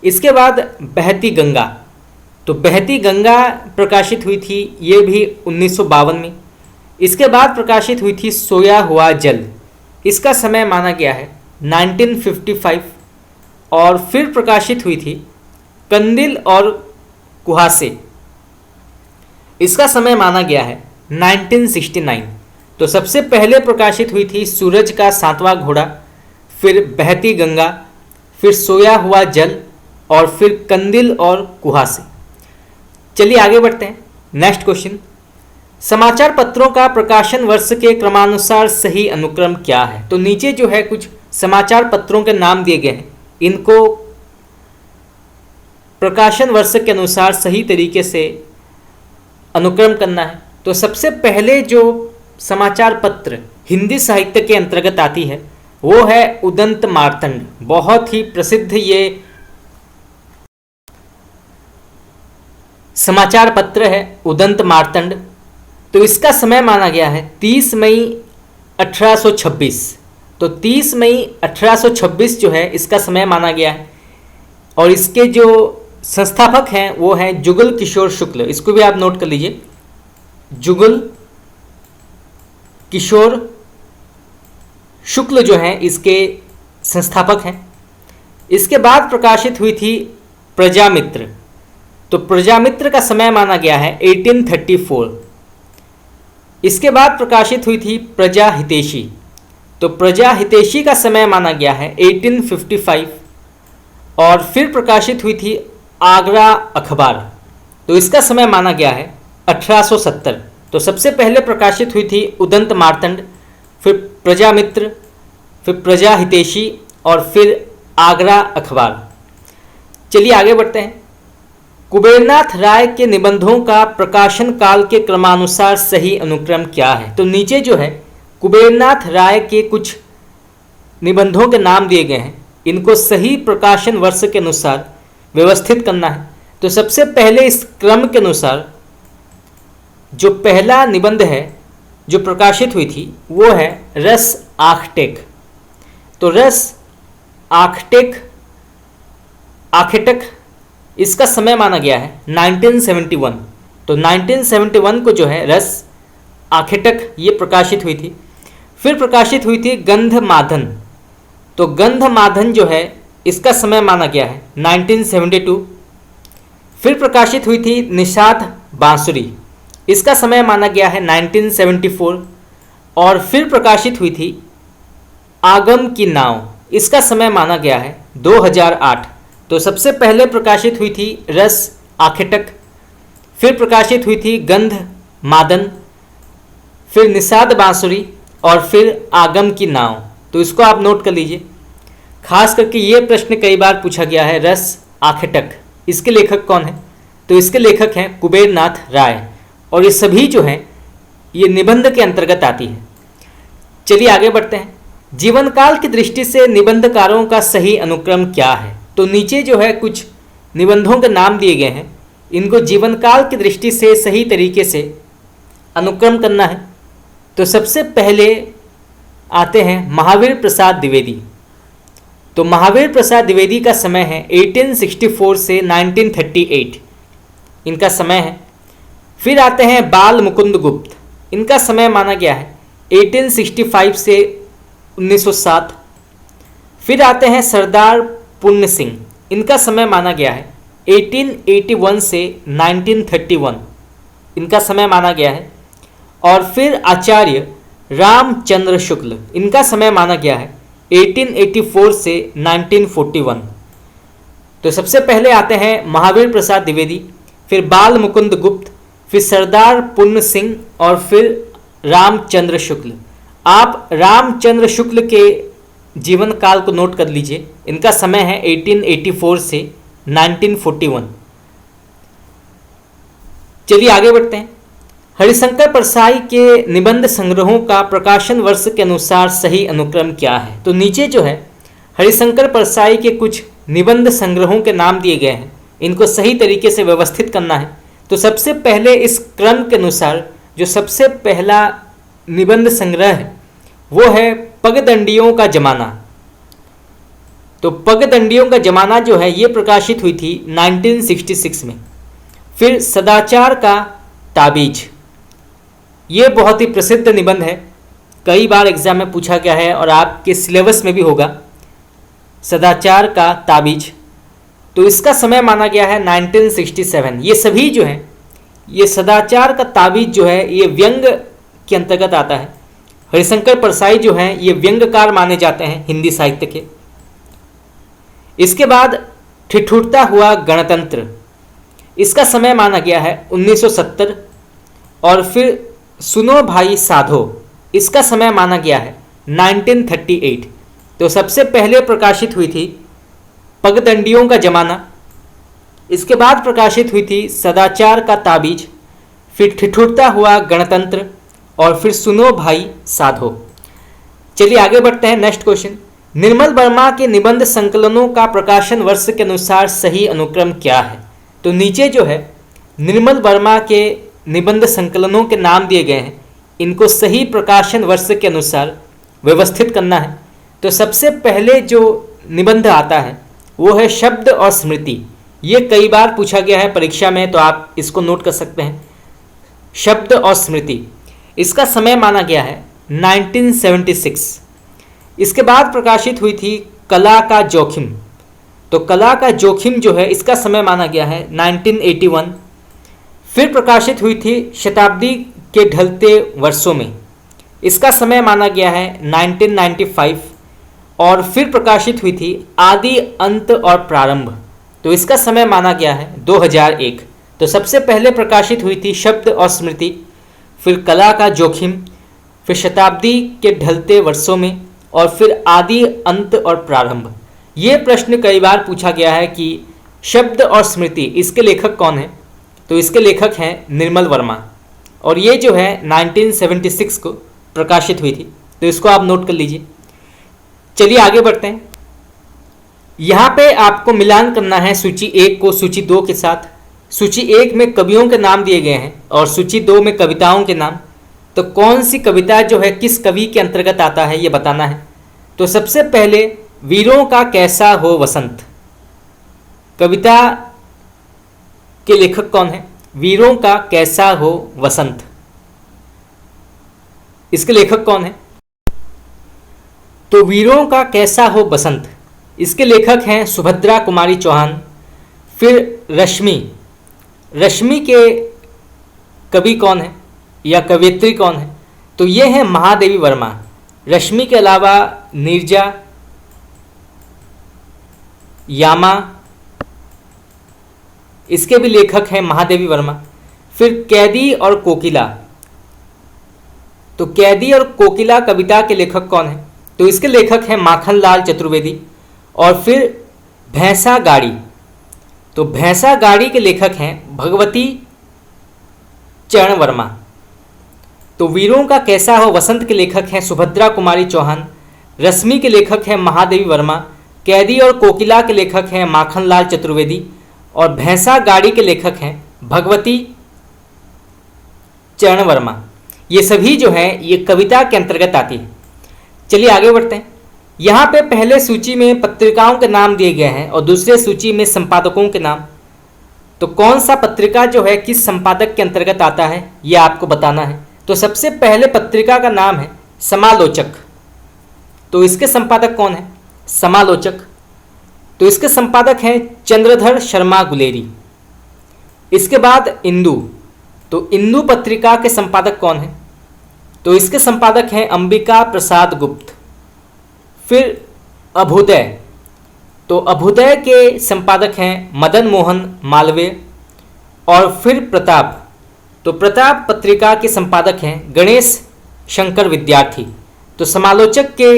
इसके बाद बहती गंगा, तो बहती गंगा प्रकाशित हुई थी ये भी 1952 में। इसके बाद प्रकाशित हुई थी सोया हुआ जल, इसका समय माना गया है 1955। और फिर प्रकाशित हुई थी कंदिल और कुहासे। इसका समय माना गया है 1969। तो सबसे पहले प्रकाशित हुई थी सूरज का 7वां घोड़ा, फिर बहती गंगा, फिर सोया हुआ जल और फिर कंदिल और कुहासे। चलिए आगे बढ़ते हैं। नेक्स्ट क्वेश्चन, समाचार पत्रों का प्रकाशन वर्ष के क्रमानुसार सही अनुक्रम क्या है? तो नीचे जो है कुछ समाचार पत्रों के नाम दिए गए हैं, इनको प्रकाशन वर्ष के अनुसार सही तरीके से अनुक्रम करना है। तो सबसे पहले जो समाचार पत्र हिंदी साहित्य के अंतर्गत आती है वो है उदंत मार्तंड। बहुत ही प्रसिद्ध ये समाचार पत्र है उदंत मार्तंड। तो इसका समय माना गया है 30 मई 1826। तो 30 मई 1826 जो है इसका समय माना गया है। और इसके जो संस्थापक हैं वो हैं जुगल किशोर शुक्ल। इसको भी आप नोट कर लीजिए, जुगल किशोर शुक्ल जो हैं इसके संस्थापक हैं। इसके बाद प्रकाशित हुई थी प्रजामित्र। तो प्रजामित्र का समय माना गया है 1834। इसके बाद प्रकाशित हुई थी प्रजा हितैषी। तो प्रजा हितैषी का समय माना गया है 1855। और फिर प्रकाशित हुई थी आगरा अखबार। तो इसका समय माना गया है 1870। तो सबसे पहले प्रकाशित हुई थी उदंत मार्तंड, फिर प्रजामित्र, फिर प्रजा हितैषी और फिर आगरा अखबार। चलिए आगे बढ़ते हैं। कुबेरनाथ राय के निबंधों का प्रकाशन काल के क्रमानुसार सही अनुक्रम क्या है? तो नीचे जो है कुबेरनाथ राय के कुछ निबंधों के नाम दिए गए हैं, इनको सही प्रकाशन वर्ष के अनुसार व्यवस्थित करना है। तो सबसे पहले इस क्रम के अनुसार जो पहला निबंध है जो प्रकाशित हुई थी वो है रस आखटेक। तो रस आखेटक इसका समय माना गया है 1971। तो 1971 को जो है रस आखेटक ये प्रकाशित हुई थी। फिर प्रकाशित हुई थी गंधमादन। तो गंधमादन जो है इसका समय माना गया है 1972। फिर प्रकाशित हुई थी निषाद बांसुरी। इसका समय माना गया है 1974। और फिर प्रकाशित हुई थी आगम की नाव। इसका समय माना गया है 2008। तो सबसे पहले प्रकाशित हुई थी रस आखेटक, फिर प्रकाशित हुई थी गंध मादन, फिर निषाद बांसुरी और फिर आगम की नाव। तो इसको आप नोट कर लीजिए। खास करके ये प्रश्न कई बार पूछा गया है, रस आखेटक इसके लेखक कौन है? तो इसके लेखक हैं कुबेरनाथ राय। और ये सभी जो हैं ये निबंध के अंतर्गत आती है। चलिए आगे बढ़ते हैं। जीवन काल की दृष्टि से निबंधकारों का सही अनुक्रम क्या है? तो नीचे जो है कुछ निबंधों के नाम दिए गए हैं, इनको जीवन काल की दृष्टि से सही तरीके से अनुक्रम करना है। तो सबसे पहले आते हैं महावीर प्रसाद द्विवेदी। तो महावीर प्रसाद द्विवेदी का समय है 1864 से 1938 इनका समय है। फिर आते हैं बाल मुकुंद गुप्त। इनका समय माना गया है 1865 से 1907। फिर आते हैं सरदार पुण्य सिंह। इनका समय माना गया है 1881 से 1931 इनका समय माना गया है। और फिर आचार्य रामचंद्र शुक्ल, इनका समय माना गया है 1884 से 1941। तो सबसे पहले आते हैं महावीर प्रसाद द्विवेदी, फिर बाल मुकुंद गुप्त, फिर सरदार पुण्य सिंह और फिर रामचंद्र शुक्ल। आप रामचंद्र शुक्ल के जीवन काल को नोट कर लीजिए। इनका समय है 1884 से 1941। चलिए आगे बढ़ते हैं। हरिशंकर परसाई के निबंध संग्रहों का प्रकाशन वर्ष के अनुसार सही अनुक्रम क्या है? तो नीचे जो है हरिशंकर परसाई के कुछ निबंध संग्रहों के नाम दिए गए हैं, इनको सही तरीके से व्यवस्थित करना है। तो सबसे पहले इस क्रम के अनुसार जो सबसे पहला निबंध संग्रह है वो है पगदंडियों का जमाना। तो पगदंडियों का जमाना जो है ये प्रकाशित हुई थी 1966 में। फिर सदाचार का ताबीज, ये बहुत ही प्रसिद्ध निबंध है, कई बार एग्जाम में पूछा गया है और आपके सिलेबस में भी होगा। सदाचार का ताबीज, तो इसका समय माना गया है 1967। ये सभी जो हैं, ये सदाचार का ताबीज जो है ये व्यंग के अंतर्गत आता है। हरिशंकर परसाई जो हैं ये व्यंग्यकार माने जाते हैं हिंदी साहित्य के। इसके बाद ठिठुरता हुआ गणतंत्र, इसका समय माना गया है 1970। और फिर सुनो भाई साधो, इसका समय माना गया है 1938। तो सबसे पहले प्रकाशित हुई थी पगडंडियों का जमाना, इसके बाद प्रकाशित हुई थी सदाचार का ताबीज, फिर ठिठुरता हुआ गणतंत्र और फिर सुनो भाई साधो। चलिए आगे बढ़ते हैं। नेक्स्ट क्वेश्चन, निर्मल वर्मा के निबंध संकलनों का प्रकाशन वर्ष के अनुसार सही अनुक्रम क्या है? तो नीचे जो है निर्मल वर्मा के निबंध संकलनों के नाम दिए गए हैं, इनको सही प्रकाशन वर्ष के अनुसार व्यवस्थित करना है। तो सबसे पहले जो निबंध आता है वो है शब्द और स्मृति। ये कई बार पूछा गया है परीक्षा में, तो आप इसको नोट कर सकते हैं। शब्द और स्मृति, इसका समय माना गया है 1976। इसके बाद प्रकाशित हुई थी कला का जोखिम। तो कला का जोखिम जो है इसका समय माना गया है 1981। फिर प्रकाशित हुई थी शताब्दी के ढलते वर्षों में, इसका समय माना गया है 1995। और फिर प्रकाशित हुई थी आदि अंत और प्रारंभ, तो इसका समय माना गया है 2001। तो सबसे पहले प्रकाशित हुई थी शब्द और स्मृति, फिर कला का जोखिम, फिर शताब्दी के ढलते वर्षों में और फिर आदि अंत और प्रारंभ। ये प्रश्न कई बार पूछा गया है कि शब्द और स्मृति इसके लेखक कौन है? तो इसके लेखक हैं निर्मल वर्मा, और ये जो है 1976 को प्रकाशित हुई थी। तो इसको आप नोट कर लीजिए। चलिए आगे बढ़ते हैं। यहाँ पे आपको मिलान करना है सूची 1 को सूची 2 के साथ। सूची 1 में कवियों के नाम दिए गए हैं और सूची 2 में कविताओं के नाम। तो कौन सी कविता जो है किस कवि के अंतर्गत आता है ये बताना है। तो सबसे पहले वीरों का कैसा हो वसंत, कविता के लेखक कौन है? वीरों का कैसा हो वसंत, इसके लेखक कौन है? तो वीरों का कैसा हो बसंत, इसके लेखक हैं सुभद्रा कुमारी चौहान। फिर रश्मि के कवि कौन है या कवयित्री कौन है? तो ये हैं महादेवी वर्मा। रश्मि के अलावा नीरजा, यामा, इसके भी लेखक हैं महादेवी वर्मा। फिर कैदी और कोकिला, तो कैदी और कोकिला कविता के लेखक कौन है? तो इसके लेखक हैं माखनलाल चतुर्वेदी। और फिर भैंसा गाड़ी, तो भैंसा गाड़ी के लेखक हैं भगवती चरण वर्मा। तो वीरों का कैसा हो वसंत के लेखक हैं सुभद्रा कुमारी चौहान। रश्मि के लेखक हैं महादेवी वर्मा। कैदी और कोकिला के लेखक हैं माखनलाल चतुर्वेदी। और भैंसा गाड़ी के लेखक हैं भगवती चरण वर्मा। ये सभी जो हैं ये कविता के अंतर्गत आती है। चलिए आगे बढ़ते हैं। यहाँ पे पहले सूची में पत्रिकाओं के नाम दिए गए हैं और दूसरे सूची में संपादकों के नाम। तो कौन सा पत्रिका जो है किस संपादक के अंतर्गत आता है ये आपको बताना है। तो सबसे पहले पत्रिका का नाम है समालोचक। तो इसके संपादक कौन है? समालोचक। तो इसके संपादक हैं चंद्रधर शर्मा गुलेरी। इसके बाद इंदु, तो इंदु पत्रिका के संपादक कौन है? तो इसके संपादक हैं अंबिका प्रसाद गुप्त। फिर अभ्युदय, तो अभ्युदय के संपादक हैं मदन मोहन मालवीय। और फिर प्रताप, तो प्रताप पत्रिका के संपादक हैं गणेश शंकर विद्यार्थी। तो समालोचक के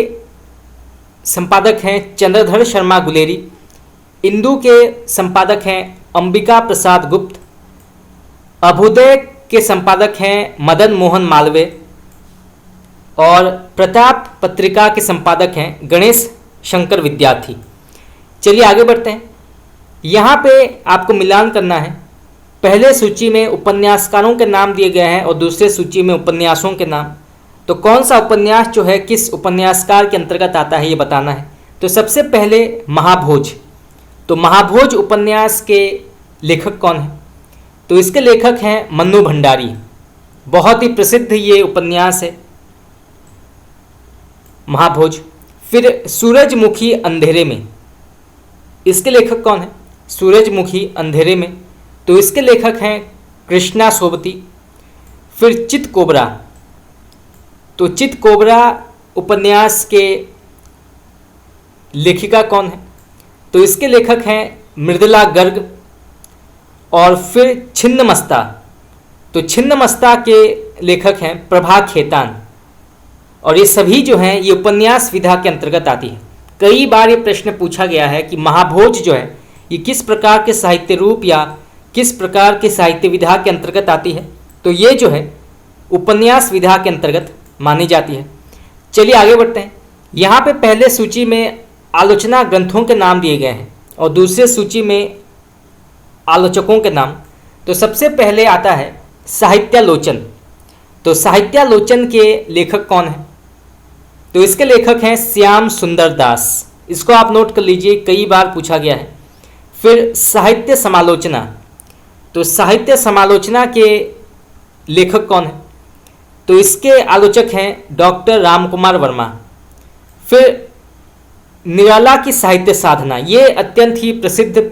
संपादक हैं चंद्रधर शर्मा गुलेरी। इंदु के संपादक हैं अंबिका प्रसाद गुप्त। अभ्युदय के संपादक हैं मदन मोहन मालवीय। और प्रताप पत्रिका के संपादक हैं गणेश शंकर विद्यार्थी। चलिए आगे बढ़ते हैं। यहाँ पे आपको मिलान करना है। पहले सूची में उपन्यासकारों के नाम दिए गए हैं और दूसरे सूची में उपन्यासों के नाम। तो कौन सा उपन्यास जो है किस उपन्यासकार के अंतर्गत आता है ये बताना है। तो सबसे पहले महाभोज, तो महाभोज उपन्यास के लेखक कौन है? तो इसके लेखक हैं मन्नू भंडारी। बहुत ही प्रसिद्ध ये उपन्यास है महाभोज। फिर सूरजमुखी अंधेरे में, इसके लेखक कौन है? सूरजमुखी अंधेरे में, तो इसके लेखक हैं कृष्णा सोबती। फिर चित कोबरा, तो चित कोबरा उपन्यास के लेखिका कौन है? तो इसके लेखक हैं मृदुला गर्ग। और फिर छिन्नमस्ता, तो छिन्नमस्ता के लेखक हैं प्रभा खेतान। और ये सभी जो हैं ये उपन्यास विधा के अंतर्गत आती है। कई बार ये प्रश्न पूछा गया है कि महाभोज जो है ये किस प्रकार के साहित्य रूप या किस प्रकार के साहित्य विधा के अंतर्गत आती है? तो ये जो है उपन्यास विधा के अंतर्गत मानी जाती है। चलिए आगे बढ़ते हैं। यहाँ पे पहले सूची में आलोचना ग्रंथों के नाम दिए गए हैं और दूसरे सूची में आलोचकों के नाम। तो सबसे पहले आता है साहित्यालोचन। तो साहित्यालोचन के लेखक कौन हैं? तो इसके लेखक हैं श्याम सुंदर दास। इसको आप नोट कर लीजिए, कई बार पूछा गया है। फिर साहित्य समालोचना, तो साहित्य समालोचना के लेखक कौन हैं? तो इसके आलोचक हैं डॉक्टर रामकुमार वर्मा। फिर निराला की साहित्य साधना, ये अत्यंत ही प्रसिद्ध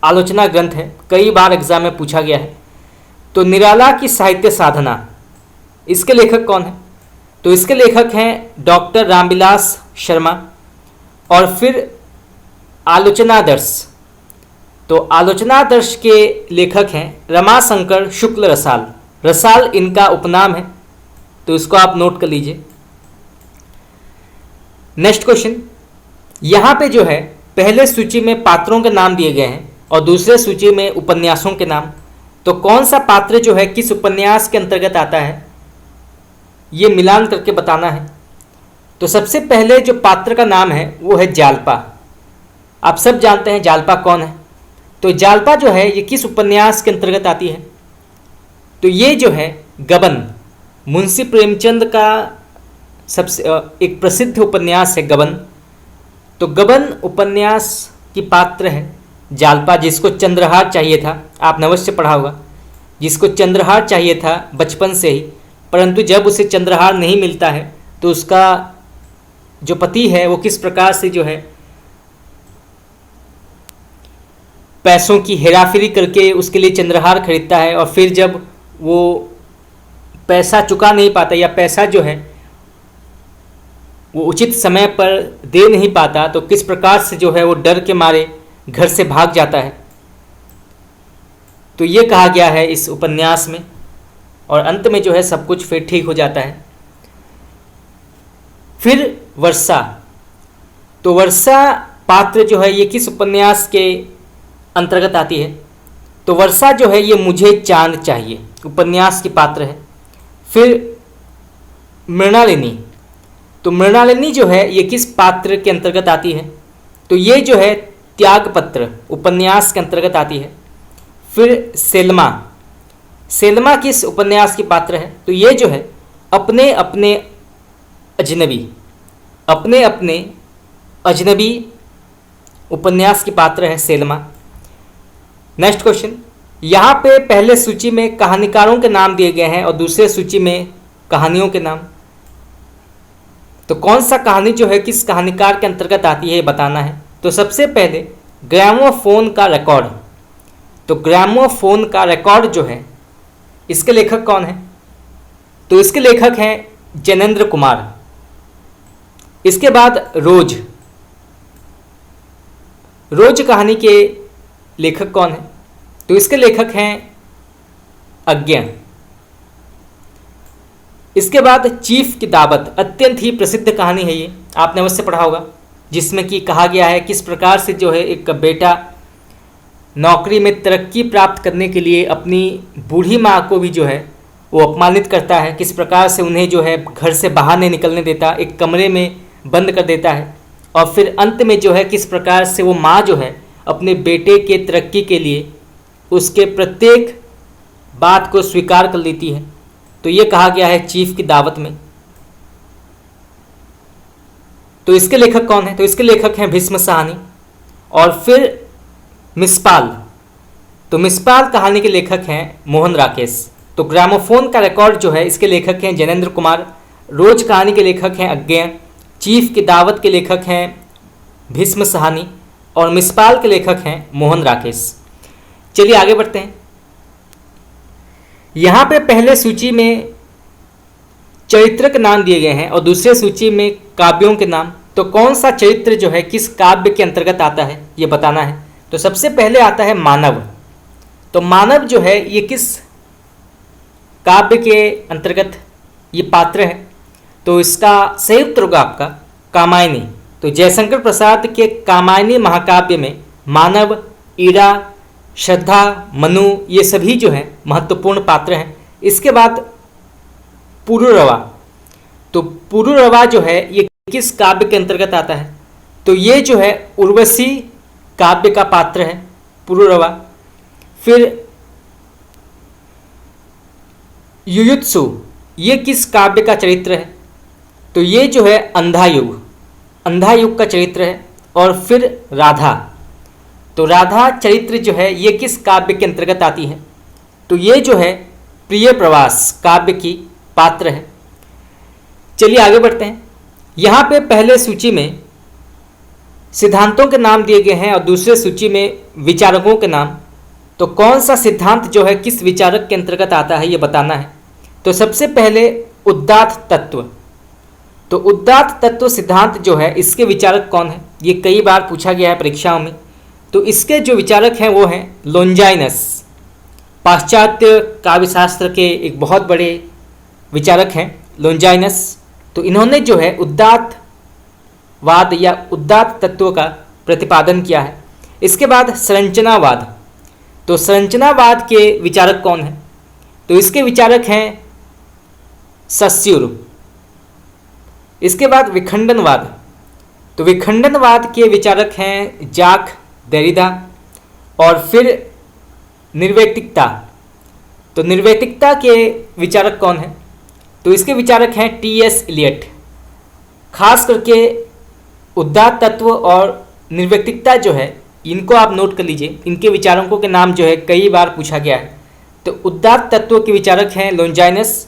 आलोचना ग्रंथ है, कई बार एग्जाम में पूछा गया है। तो निराला की साहित्य साधना, इसके लेखक कौन है? तो इसके लेखक हैं डॉक्टर रामविलास शर्मा। और फिर आलोचनादर्श, तो आलोचनादर्श के लेखक हैं रमाशंकर शुक्ल रसाल। रसाल इनका उपनाम है, तो इसको आप नोट कर लीजिए। नेक्स्ट क्वेश्चन, यहाँ पे जो है पहले सूची में पात्रों के नाम दिए गए हैं और दूसरे सूची में उपन्यासों के नाम। तो कौन सा पात्र जो है किस उपन्यास के अंतर्गत आता है ये मिलान करके बताना है। तो सबसे पहले जो पात्र का नाम है वो है जालपा। आप सब जानते हैं जालपा कौन है। तो जालपा जो है ये किस उपन्यास के अंतर्गत आती है? तो ये जो है गबन, मुंशी प्रेमचंद का सबसे एक प्रसिद्ध उपन्यास है गबन। तो गबन उपन्यास की पात्र है जालपा, जिसको चंद्रहार चाहिए था। आपने अवश्य पढ़ा होगा, जिसको चंद्रहार चाहिए था बचपन से ही, परंतु जब उसे चंद्रहार नहीं मिलता है तो उसका जो पति है वो किस प्रकार से जो है पैसों की हेराफेरी करके उसके लिए चंद्रहार खरीदता है। और फिर जब वो पैसा चुका नहीं पाता या पैसा जो है वो उचित समय पर दे नहीं पाता तो किस प्रकार से जो है वो डर के मारे घर से भाग जाता है। तो ये कहा गया है इस उपन्यास में, और अंत में जो है सब कुछ फिर ठीक हो जाता है। फिर वर्षा, तो वर्षा पात्र जो है ये किस उपन्यास के अंतर्गत आती है? तो वर्षा जो है ये मुझे चांद चाहिए उपन्यास की पात्र है। फिर मृणालिनी, तो मृणालिनी जो है ये किस पात्र के अंतर्गत आती है? तो ये जो है त्यागपत्र उपन्यास के अंतर्गत आती है। फिर सेल्मा, सेल्मा किस उपन्यास की पात्र है? तो ये जो है अपने अपने अजनबी, अपने अपने अजनबी उपन्यास की पात्र है सेल्मा। नेक्स्ट क्वेश्चन, यहाँ पे पहले सूची में कहानीकारों के नाम दिए गए हैं और दूसरे सूची में कहानियों के नाम। तो कौन सा कहानी जो है किस कहानीकार के अंतर्गत आती है ये बताना है। तो सबसे पहले ग्रामोफोन का रिकॉर्ड, तो ग्रामोफोन का रिकॉर्ड जो है इसके लेखक कौन है? तो इसके लेखक हैं जैनेन्द्र कुमार। इसके बाद रोज, रोज कहानी के लेखक कौन है? तो इसके लेखक हैं अज्ञा। इसके बाद चीफ की दावत, अत्यंत ही प्रसिद्ध कहानी है ये, आपने अवश्य पढ़ा होगा, जिसमें कि कहा गया है किस प्रकार से जो है एक बेटा नौकरी में तरक्की प्राप्त करने के लिए अपनी बूढ़ी माँ को भी जो है वो अपमानित करता है, किस प्रकार से उन्हें जो है घर से बाहर नहीं निकलने देता, एक कमरे में बंद कर देता है। और फिर अंत में जो है किस प्रकार से वो माँ जो है अपने बेटे के तरक्की के लिए उसके प्रत्येक बात को स्वीकार कर लेती है। तो ये कहा गया है चीफ की दावत में। तो इसके लेखक कौन है? तो इसके लेखक हैं भीष्म साहनी। और फिर मिसपाल, तो मिसपाल कहानी के लेखक हैं मोहन राकेश। तो ग्रामोफोन का रिकॉर्ड जो है इसके लेखक हैं जैनेन्द्र कुमार। रोज कहानी के लेखक हैं अज्ञा। चीफ की दावत के लेखक हैं भीष्म साहनी। और मिसपाल के लेखक हैं मोहन राकेश। चलिए आगे बढ़ते हैं। यहाँ पे पहले सूची में चरित्र के नाम दिए गए हैं और दूसरे सूची में काव्यों के नाम। तो कौन सा चरित्र जो है किस काव्य के अंतर्गत आता है ये बताना है। तो सबसे पहले आता है मानव। तो मानव जो है ये किस काव्य के अंतर्गत ये पात्र है। तो इसका सही उत्तर होगा आपका कामायनी। तो जयशंकर प्रसाद के कामायनी महाकाव्य में मानव, ईरा, श्रद्धा, मनु ये सभी जो हैं महत्वपूर्ण पात्र हैं। इसके बाद पुरुरवा। तो पुरुरवा जो है ये किस काव्य के अंतर्गत आता है। तो ये जो है उर्वशी काव्य का पात्र है पुरुरवा। फिर युयुत्सु ये किस काव्य का चरित्र है। तो ये जो है अंधा युग का चरित्र है। और फिर राधा। तो राधा चरित्र जो है ये किस काव्य के अंतर्गत आती है। तो ये जो है प्रिय प्रवास काव्य की पात्र है। चलिए आगे बढ़ते हैं। यहाँ पे पहले सूची में सिद्धांतों के नाम दिए गए हैं और दूसरे सूची में विचारकों के नाम। तो कौन सा सिद्धांत जो है किस विचारक के अंतर्गत आता है ये बताना है। तो सबसे पहले उदात्त तत्व। तो उदात्त तत्व सिद्धांत जो है इसके विचारक कौन है ये कई बार पूछा गया है परीक्षाओं में। तो इसके जो विचारक हैं वो हैं लोंजाइनस। पाश्चात्य काव्यशास्त्र के एक बहुत बड़े विचारक हैं लोंजाइनस। तो इन्होंने जो है उदात्तवाद या उदात्त तत्व का प्रतिपादन किया है। इसके बाद संरचनावाद। तो संरचनावाद के विचारक कौन हैं। तो इसके विचारक हैं सस्युर। इसके बाद विखंडनवाद। तो विखंडनवाद के विचारक हैं जाक देरिदा। और फिर निर्वैतिकता। तो निर्वैतिकता के विचारक कौन हैं। तो इसके विचारक हैं टी.एस. इलियट। खास करके उदात्त तत्व और निर्वैतिकता जो है इनको आप नोट कर लीजिए। इनके विचारकों के नाम जो है कई बार पूछा गया है। तो उदात्त तत्व के विचारक हैं लोंजाइनस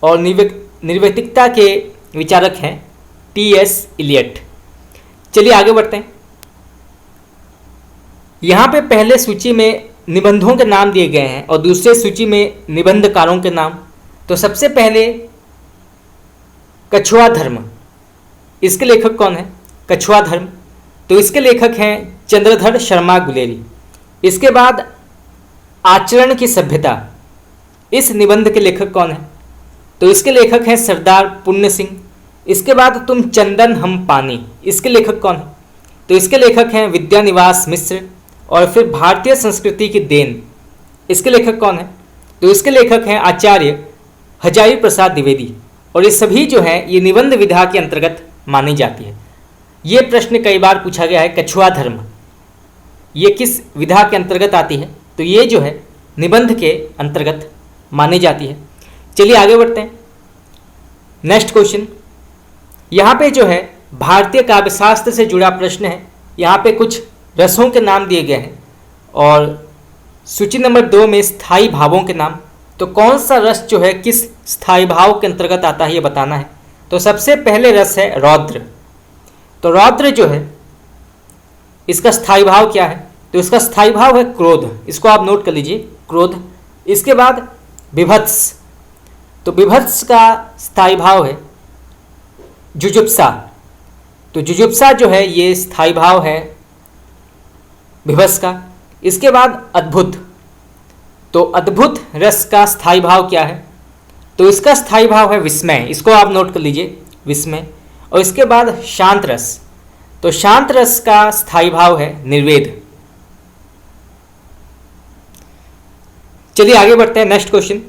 और निर्वैतिकता के विचारक हैं टी.एस. इलियट। चलिए आगे बढ़ते हैं। यहाँ पे पहले सूची में निबंधों के नाम दिए गए हैं और दूसरे सूची में निबंधकारों के नाम। तो सबसे पहले कछुआ धर्म। इसके लेखक कौन है कछुआ धर्म। तो इसके लेखक हैं चंद्रधर शर्मा गुलेरी। इसके बाद आचरण की सभ्यता। इस निबंध के लेखक कौन है। तो इसके लेखक हैं सरदार पुण्य सिंह। इसके बाद तुम चंदन हम पानी। इसके लेखक कौन है। तो इसके लेखक हैं विद्यानिवास मिश्र। और फिर भारतीय संस्कृति की देन। इसके लेखक कौन है। तो इसके लेखक हैं आचार्य हजारी प्रसाद द्विवेदी। और ये सभी जो हैं ये निबंध विधा के अंतर्गत मानी जाती है। ये प्रश्न कई बार पूछा गया है कछुआ धर्म ये किस विधा के अंतर्गत आती है। तो ये जो है निबंध के अंतर्गत मानी जाती है। चलिए आगे बढ़ते हैं। Next question. यहाँ पे जो है भारतीय काव्यशास्त्र से जुड़ा प्रश्न है। यहाँ पे कुछ रसों के नाम दिए गए हैं और सूची नंबर 2 में स्थायी भावों के नाम। तो कौन सा रस जो है किस स्थायी भाव के अंतर्गत आता है ये बताना है। तो सबसे पहले रस है रौद्र। तो रौद्र जो है इसका स्थायी भाव क्या है। तो इसका स्थायी भाव है क्रोध। इसको आप नोट कर लीजिए क्रोध। इसके बाद विभत्स। तो विभत्स का स्थायी भाव है जुजुप्सा। तो जुजुप्सा जो है ये स्थायी भाव है विभत्स का। इसके बाद अद्भुत। तो अद्भुत रस का स्थायी भाव क्या है। तो इसका स्थायी भाव है विस्मय। इसको आप नोट कर लीजिए विस्मय। और इसके बाद शांत रस। तो शांत रस का स्थायी भाव है निर्वेद। चलिए आगे बढ़ते हैं। Next question.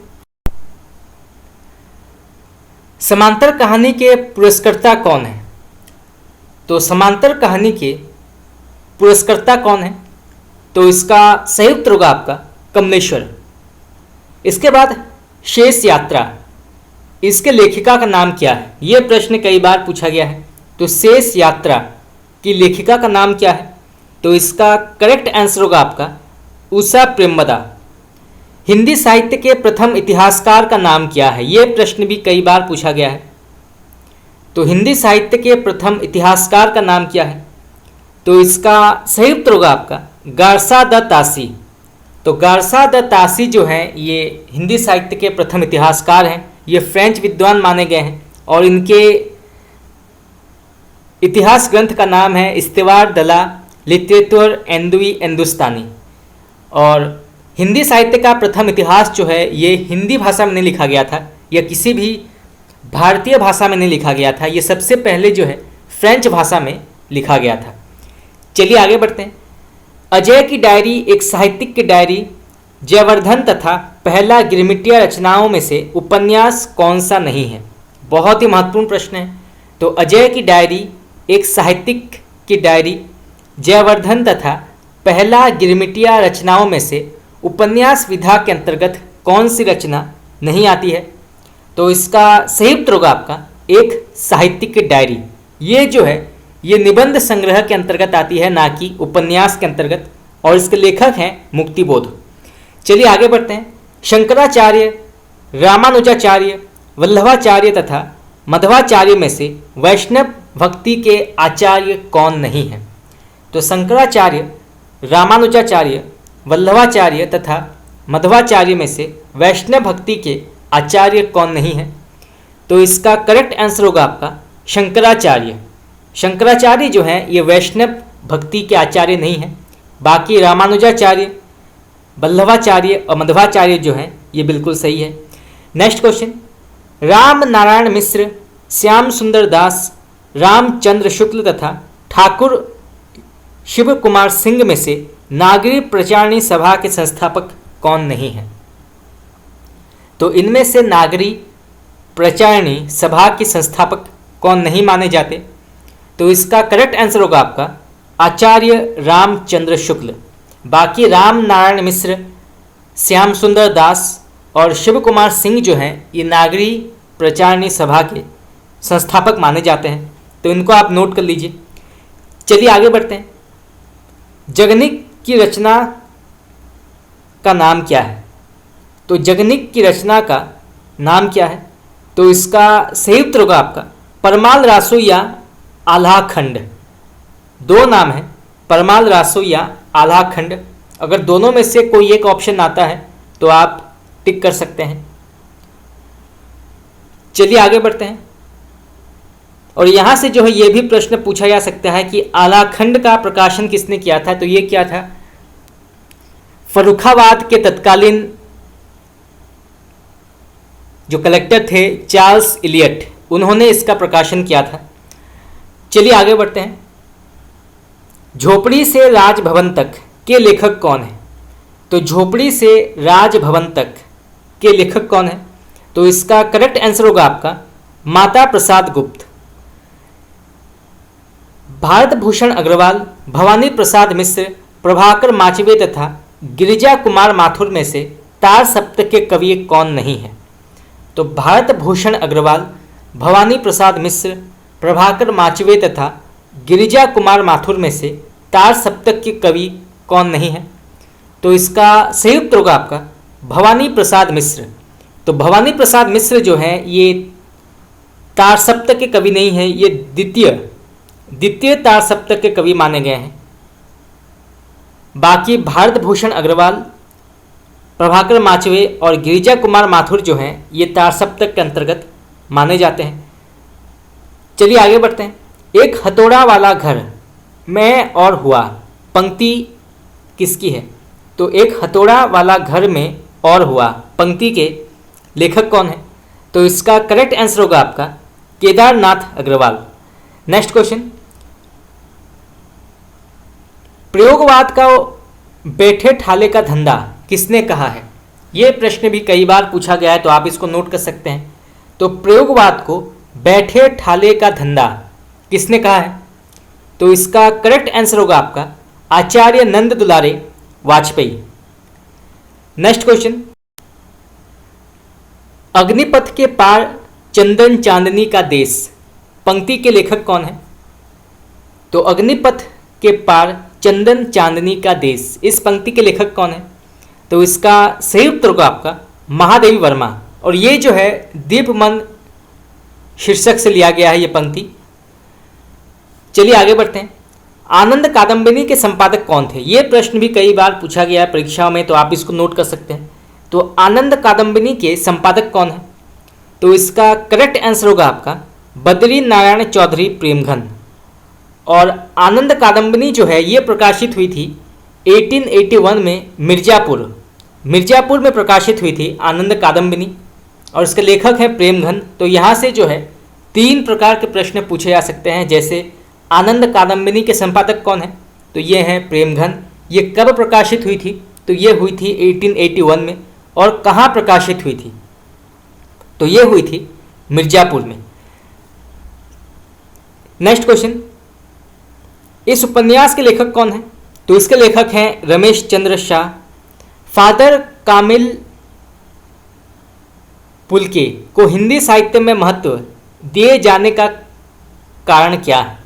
समांतर कहानी के पुरस्कर्ता कौन है। तो समांतर कहानी के पुरस्कर्ता कौन है। तो इसका सही उत्तर होगा आपका कमलेश्वर। इसके बाद शेष यात्रा। इसके लेखिका का नाम क्या है। यह प्रश्न कई बार पूछा गया है। तो शेष यात्रा की लेखिका का नाम क्या है। तो इसका करेक्ट आंसर होगा आपका उषा प्रेमवदा। हिंदी साहित्य के प्रथम इतिहासकार का नाम क्या है। यह प्रश्न भी कई बार पूछा गया है। तो हिंदी साहित्य के प्रथम इतिहासकार का नाम क्या है। तो इसका सही उत्तर होगा आपका गारसा द तासी। तो गारसा द तासी जो हैं ये हिंदी साहित्य के प्रथम इतिहासकार हैं। ये फ्रेंच विद्वान माने गए हैं और इनके इतिहास ग्रंथ का नाम है इस्तेवार दला लिटरेचर एंदुई हिंदुस्तानी। और हिंदी साहित्य का प्रथम इतिहास जो है ये हिंदी भाषा में नहीं लिखा गया था या किसी भी भारतीय भाषा में नहीं लिखा गया था। ये सबसे पहले जो है फ्रेंच भाषा में लिखा गया था। चलिए आगे बढ़ते हैं। अजय की डायरी एक साहित्यिक की डायरी जयवर्धन तथा पहला गिरमिटिया रचनाओं में से उपन्यास कौन सा नहीं है? बहुत ही महत्वपूर्ण प्रश्न है। तो अजय की डायरी एक साहित्यिक की डायरी जयवर्धन तथा पहला गिरमिटिया रचनाओं में से उपन्यास विधा के अंतर्गत कौन सी रचना नहीं आती है? तो इसका सही उत्तर होगा आपका एक साहित्यिक की डायरी। ये जो है ये निबंध संग्रह के अंतर्गत आती है, ना कि उपन्यास के अंतर्गत, और इसके लेखक हैं मुक्तिबोध। चलिए आगे बढ़ते हैं। शंकराचार्य, रामानुजाचार्य, वल्लभाचार्य तथा मध्वाचार्य में से वैष्णव भक्ति के आचार्य कौन नहीं है? तो शंकराचार्य, रामानुजाचार्य, वल्लभाचार्य तथा मध्वाचार्य में से वैष्णव भक्ति के आचार्य कौन नहीं है? तो इसका करेक्ट आंसर होगा आपका शंकराचार्य। शंकराचार्य जो हैं ये वैष्णव भक्ति के आचार्य नहीं हैं। बाकी रामानुजाचार्य, वल्लभाचार्य और मध्वाचार्य जो हैं ये बिल्कुल सही है। Next question. राम नारायण मिश्र, श्याम सुंदर दास, रामचंद्र शुक्ल तथा ठाकुर शिव कुमार सिंह में से नागरी प्रचारणी सभा के संस्थापक कौन नहीं है? तो इनमें से नागरी प्रचारणी सभा के संस्थापक कौन नहीं माने जाते? तो इसका करेक्ट आंसर होगा आपका आचार्य रामचंद्र शुक्ल। बाकी राम नारायण मिश्र, श्याम सुंदर दास और शिव कुमार सिंह जो हैं ये नागरी प्रचारणी सभा के संस्थापक माने जाते हैं। तो इनको आप नोट कर लीजिए। चलिए आगे बढ़ते हैं। जगनिक की रचना का नाम क्या है? तो जगनिक की रचना का नाम क्या है? तो इसका सही उत्तर होगा आपका परमाल रासो या आल्हाखंड। दो नाम है, परमाल रासो या आल्हाखंड। अगर दोनों में से कोई एक ऑप्शन आता है तो आप टिक कर सकते हैं। चलिए आगे बढ़ते हैं। और यहाँ से जो है ये भी प्रश्न पूछा जा सकता है कि आल्हाखंड का प्रकाशन किसने किया था? तो ये क्या था? फर्रुखाबाद के तत्कालीन जो कलेक्टर थे चार्ल्स इलियट, उन्होंने इसका प्रकाशन किया था। चलिए आगे बढ़ते हैं। झोपड़ी से राजभवन तक के लेखक कौन है? तो झोपड़ी से राजभवन तक के लेखक कौन है? तो इसका करेक्ट आंसर होगा आपका माता प्रसाद गुप्त। भारत भूषण अग्रवाल, भवानी प्रसाद मिश्र, प्रभाकर माचवे तथा गिरिजा कुमार माथुर में से तार सप्तक के कवि कौन नहीं है? तो भारत भूषण अग्रवाल, भवानी प्रसाद मिश्र, प्रभाकर माचवे तथा गिरिजा कुमार माथुर में से तार सप्तक के कवि कौन नहीं है? तो इसका सही उत्तर होगा आपका भवानी प्रसाद मिश्र। तो भवानी प्रसाद मिश्र जो हैं ये तार सप्तक के कवि नहीं हैं, ये द्वितीय तार सप्तक के कवि माने गए हैं। बाकी भारत भूषण अग्रवाल, प्रभाकर माचवे और गिरिजा कुमार माथुर जो हैं ये तार सप्तक के अंतर्गत माने जाते हैं। चलिए आगे बढ़ते हैं। एक हथौड़ा वाला घर में और हुआ पंक्ति किसकी है? तो एक हथौड़ा वाला घर में और हुआ पंक्ति के लेखक कौन है? तो इसका करेक्ट आंसर होगा आपका केदारनाथ अग्रवाल। Next question. प्रयोगवाद का बैठे ठाले का धंधा किसने कहा है? यह प्रश्न भी कई बार पूछा गया है, तो आप इसको नोट कर सकते हैं। तो प्रयोगवाद को बैठे ठाले का धंधा किसने कहा है? तो इसका करेक्ट आंसर होगा आपका आचार्य नंद दुलारे वाजपेयी। Next question. अग्निपथ के पार चंदन चांदनी का देश पंक्ति के लेखक कौन है? तो अग्निपथ के पार चंदन चांदनी का देश, इस पंक्ति के लेखक कौन है? तो इसका सही उत्तर होगा आपका महादेवी वर्मा। और ये जो है दीपमन शीर्षक से लिया गया है ये पंक्ति। चलिए आगे बढ़ते हैं। आनंद कादम्बिनी के संपादक कौन थे? ये प्रश्न भी कई बार पूछा गया है परीक्षाओं में, तो आप इसको नोट कर सकते हैं। तो आनंद कादम्बिनी के संपादक कौन है? तो इसका करेक्ट आंसर होगा आपका बद्री नारायण चौधरी प्रेमघन। और आनंद कादम्बिनी जो है ये प्रकाशित हुई थी 1881 में मिर्जापुर में प्रकाशित हुई थी आनंद कादम्बिनी, और इसके लेखक हैं प्रेमघन। तो यहाँ से जो है 3 प्रकार के प्रश्न पूछे जा सकते हैं, जैसे आनंद कादम्बिनी के संपादक कौन है? तो ये हैं प्रेमघन। ये कब प्रकाशित हुई थी? तो ये हुई थी 1881 में। और कहाँ प्रकाशित हुई थी? तो ये हुई थी मिर्जापुर में। नेक्स्ट क्वेश्चन, इस उपन्यास के लेखक कौन है? तो इसके लेखक हैं रमेश चंद्र शाह। फादर कामिल पुलके को हिंदी साहित्य में महत्व दिए जाने का कारण क्या है?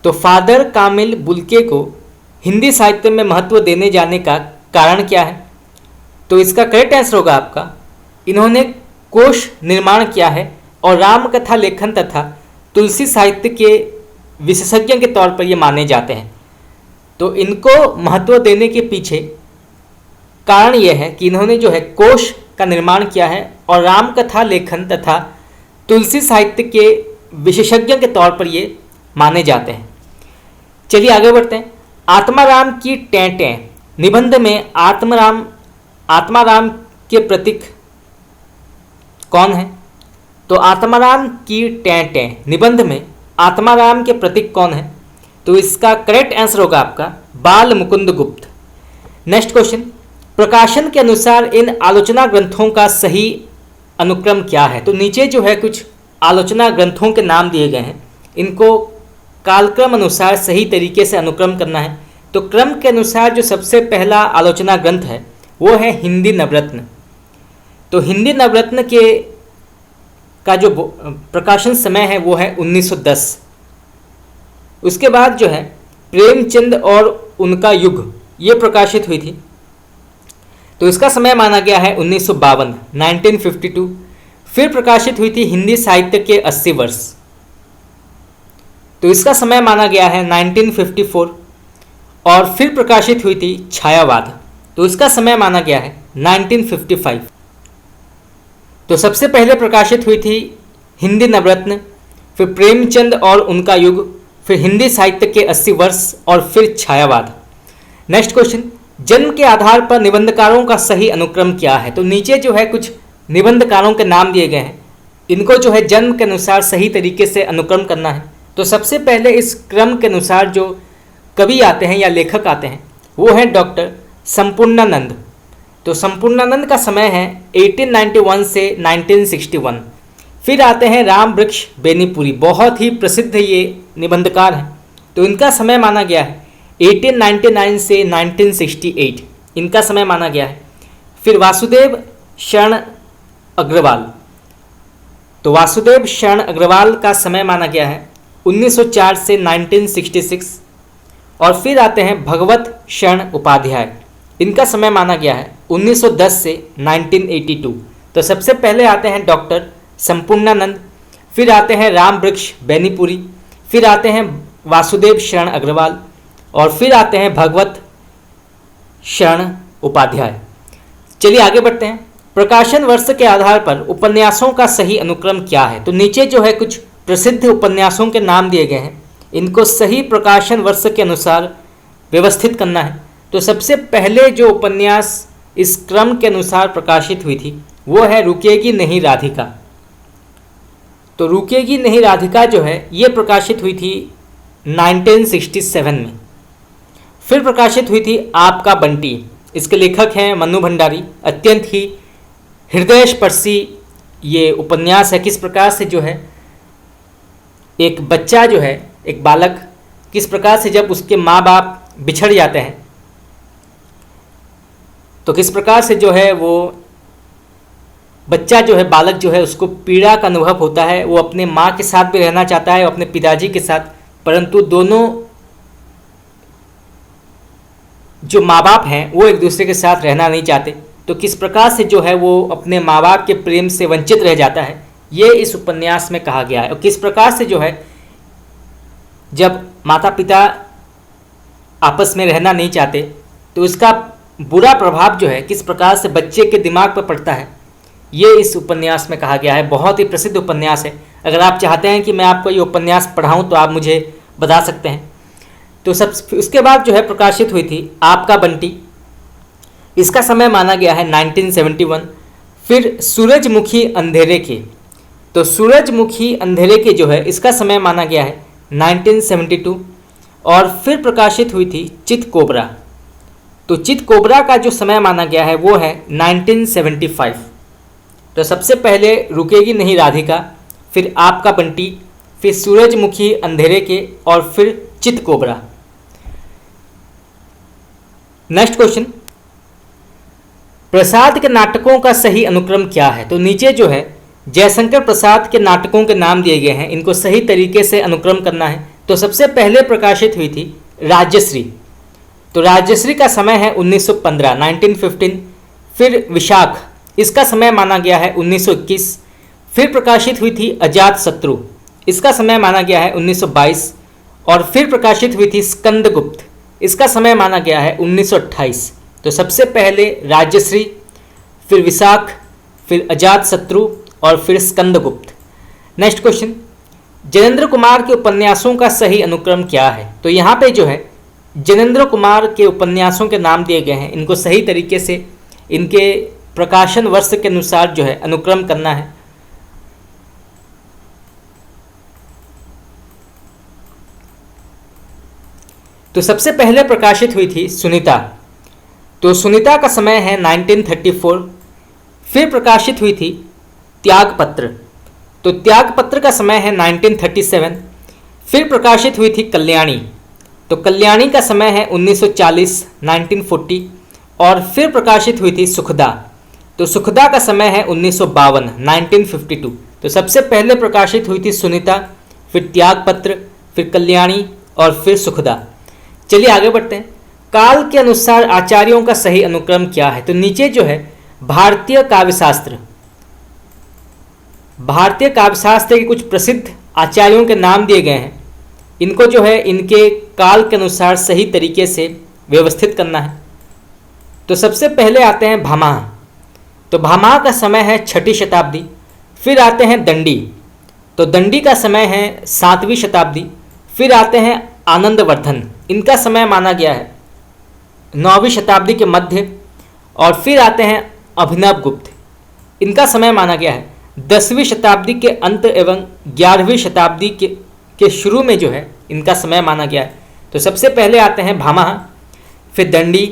तो फादर कामिल बुल्के को हिंदी साहित्य में महत्व देने जाने का कारण क्या है? तो इसका करेक्ट आंसर होगा आपका इन्होंने कोश निर्माण किया है और रामकथा लेखन तथा तुलसी साहित्य के विशेषज्ञ के तौर पर ये माने जाते हैं। तो इनको महत्व देने के पीछे कारण यह है कि इन्होंने जो है कोश का निर्माण किया है और रामकथा लेखन तथा तुलसी साहित्य के विशेषज्ञ के तौर पर ये माने जाते हैं। चलिए आगे बढ़ते हैं। आत्माराम की टें निबंध में आत्माराम के प्रतीक कौन है? तो आत्माराम की टें निबंध में आत्माराम के प्रतीक कौन है? तो इसका करेक्ट आंसर होगा आपका बाल मुकुंद गुप्त। नेक्स्ट क्वेश्चन, प्रकाशन के अनुसार इन आलोचना ग्रंथों का सही अनुक्रम क्या है? तो नीचे जो है कुछ आलोचना ग्रंथों के नाम दिए गए हैं, इनको कालक्रम अनुसार सही तरीके से अनुक्रम करना है। तो क्रम के अनुसार जो सबसे पहला आलोचना ग्रंथ है वो है हिंदी नवरत्न। तो हिंदी नवरत्न का जो प्रकाशन समय है वो है 1910। उसके बाद जो है प्रेमचंद और उनका युग ये प्रकाशित हुई थी, तो इसका समय माना गया है 1952। फिर प्रकाशित हुई थी हिंदी साहित्य के 80 वर्ष, तो इसका समय माना गया है 1954। और फिर प्रकाशित हुई थी छायावाद, तो इसका समय माना गया है 1955। तो सबसे पहले प्रकाशित हुई थी हिंदी नवरत्न, फिर प्रेमचंद और उनका युग, फिर हिंदी साहित्य के 80 वर्ष और फिर छायावाद। नेक्स्ट क्वेश्चन, जन्म के आधार पर निबंधकारों का सही अनुक्रम क्या है? तो नीचे जो है कुछ निबंधकारों के नाम दिए गए हैं, इनको जो है जन्म के अनुसार सही तरीके से अनुक्रम करना है। तो सबसे पहले इस क्रम के अनुसार जो कवि आते हैं या लेखक आते हैं वो है डॉक्टर संपूर्णानंद। तो संपूर्णानंद का समय है 1891 से 1961। फिर आते हैं राम वृक्ष बेनीपुरी, बहुत ही प्रसिद्ध ये निबंधकार हैं, तो इनका समय माना गया है 1899 से 1968, इनका समय माना गया है। फिर वासुदेव शरण अग्रवाल, तो वासुदेव शरण अग्रवाल का समय माना गया है 1904 से 1966। और फिर आते हैं भगवत शरण उपाध्याय, इनका समय माना गया है 1910 से 1982। तो सबसे पहले आते हैं डॉक्टर संपूर्णानंद, फिर आते हैं राम वृक्ष बेनीपुरी, फिर आते हैं वासुदेव शरण अग्रवाल और फिर आते हैं भगवत शरण उपाध्याय। चलिए आगे बढ़ते हैं। प्रकाशन वर्ष के आधार पर उपन्यासों का सही अनुक्रम क्या है? तो नीचे जो है कुछ प्रसिद्ध उपन्यासों के नाम दिए गए हैं, इनको सही प्रकाशन वर्ष के अनुसार व्यवस्थित करना है। तो सबसे पहले जो उपन्यास इस क्रम के अनुसार प्रकाशित हुई थी वो है रुकेगी नहीं राधिका। तो रुकेगी नहीं राधिका जो है ये प्रकाशित हुई थी 1967 में। फिर प्रकाशित हुई थी आपका बंटी, इसके लेखक हैं मन्नू भंडारी। अत्यंत ही हृदयस्पर्शी ये उपन्यास है। किस प्रकार से जो है एक बच्चा जो है, एक बालक, किस प्रकार से जब उसके माँ बाप बिछड़ जाते हैं तो किस प्रकार से जो है वो बच्चा जो है, बालक जो है, उसको पीड़ा का अनुभव होता है। वो अपने माँ के साथ भी रहना चाहता है, अपने पिताजी के साथ, परंतु दोनों जो माँ बाप हैं वो एक दूसरे के साथ रहना नहीं चाहते। तो किस प्रकार से जो है वो अपने माँ बाप के प्रेम से वंचित रह जाता है, ये इस उपन्यास में कहा गया है। और किस प्रकार से जो है जब माता पिता आपस में रहना नहीं चाहते तो उसका बुरा प्रभाव जो है किस प्रकार से बच्चे के दिमाग पर पड़ता है, ये इस उपन्यास में कहा गया है। बहुत ही प्रसिद्ध उपन्यास है। अगर आप चाहते हैं कि मैं आपको ये उपन्यास पढ़ाऊँ तो आप मुझे बता सकते हैं। तो उसके बाद जो है प्रकाशित हुई थी आपका बंटी, इसका समय माना गया है 1971। फिर सूरजमुखी अंधेरे के, तो सूरजमुखी अंधेरे के जो है इसका समय माना गया है 1972। और फिर प्रकाशित हुई थी चित कोबरा, तो चित कोबरा का जो समय माना गया है वो है 1975। तो सबसे पहले रुकेगी नहीं राधिका, फिर आपका बंटी, फिर सूरजमुखी अंधेरे के और फिर चित कोबरा। नेक्स्ट क्वेश्चन, प्रसाद के नाटकों का सही अनुक्रम क्या है? तो नीचे जो है जयशंकर प्रसाद के नाटकों के नाम दिए गए हैं, इनको सही तरीके से अनुक्रम करना है। तो सबसे पहले प्रकाशित हुई थी राजश्री, तो राजश्री का समय है 1915 1915। फिर विशाख, इसका समय माना गया है 1921। फिर प्रकाशित हुई थी अजातशत्रु, इसका समय माना गया है 1922। और फिर प्रकाशित हुई थी स्कंदगुप्त, इसका समय माना गया है 1928। तो सबसे पहले राजश्री, फिर विशाख, फिर अजातशत्रु और फिर स्कंदगुप्त। नेक्स्ट क्वेश्चन, जनेंद्र कुमार के उपन्यासों का सही अनुक्रम क्या है? तो यहाँ पे जो है जनेंद्र कुमार के उपन्यासों के नाम दिए गए हैं, इनको सही तरीके से इनके प्रकाशन वर्ष के अनुसार जो है अनुक्रम करना है। तो सबसे पहले प्रकाशित हुई थी सुनीता, तो सुनीता का समय है 1934। फिर प्रकाशित हुई थी त्यागपत्र, तो त्यागपत्र का समय है 1937। फिर प्रकाशित हुई थी कल्याणी, तो कल्याणी का समय है 1940 1940। और फिर प्रकाशित हुई थी सुखदा, तो सुखदा का समय है 1952 1952। तो सबसे पहले प्रकाशित हुई थी सुनीता, फिर त्यागपत्र, फिर कल्याणी और फिर सुखदा। चलिए आगे बढ़ते हैं। काल के अनुसार आचार्यों का सही अनुक्रम क्या है? तो नीचे जो है भारतीय काव्यशास्त्र, भारतीय काव्यशास्त्र के कुछ प्रसिद्ध आचार्यों के नाम दिए गए हैं, इनको जो है इनके काल के अनुसार सही तरीके से व्यवस्थित करना है। तो सबसे पहले आते हैं भामाह, तो भामाह का समय है 6ठी शताब्दी। फिर आते हैं दंडी, तो दंडी का समय है 7वीं शताब्दी। फिर आते हैं आनंदवर्धन, इनका समय माना गया है 9वीं शताब्दी के मध्य। और फिर आते हैं अभिनव गुप्त, इनका समय माना गया है 10वीं शताब्दी के अंत एवं 11वीं शताब्दी के शुरू में जो है इनका समय माना गया है। तो सबसे पहले आते हैं भामाह, फिर दंडी,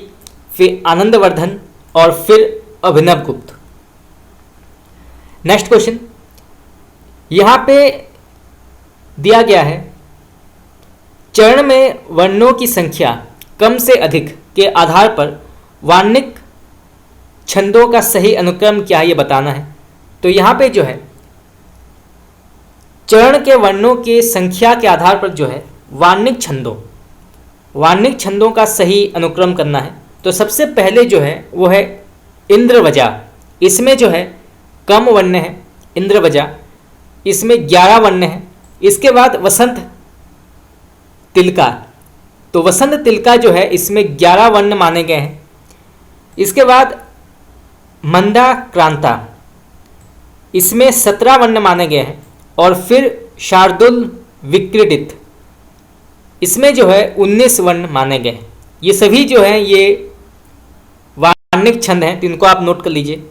फिर आनंदवर्धन और फिर अभिनव गुप्त। नेक्स्ट क्वेश्चन, यहाँ पे दिया गया है चरण में वर्णों की संख्या कम से अधिक के आधार पर वार्णिक छंदों का सही अनुक्रम क्या है ये बताना है। तो यहाँ पे जो है चरण के वर्णों की संख्या के आधार पर जो है वार्णिक छंदों का सही अनुक्रम करना है। तो सबसे पहले जो है वो है इंद्रवजा, इसमें जो है कम वर्ण है इंद्रवजा, इसमें 11 वर्ण है। इसके बाद वसंत तिलका, तो वसंत तिलका जो है इसमें 11 वर्ण माने गए हैं। इसके बाद मंदा क्रांता, इसमें 17 वर्ण माने गए हैं। और फिर शार्दुल विक्रीडित, इसमें जो है 19 वर्ण माने गए। ये सभी जो हैं ये वार्णिक छंद हैं, तो इनको आप नोट कर लीजिए।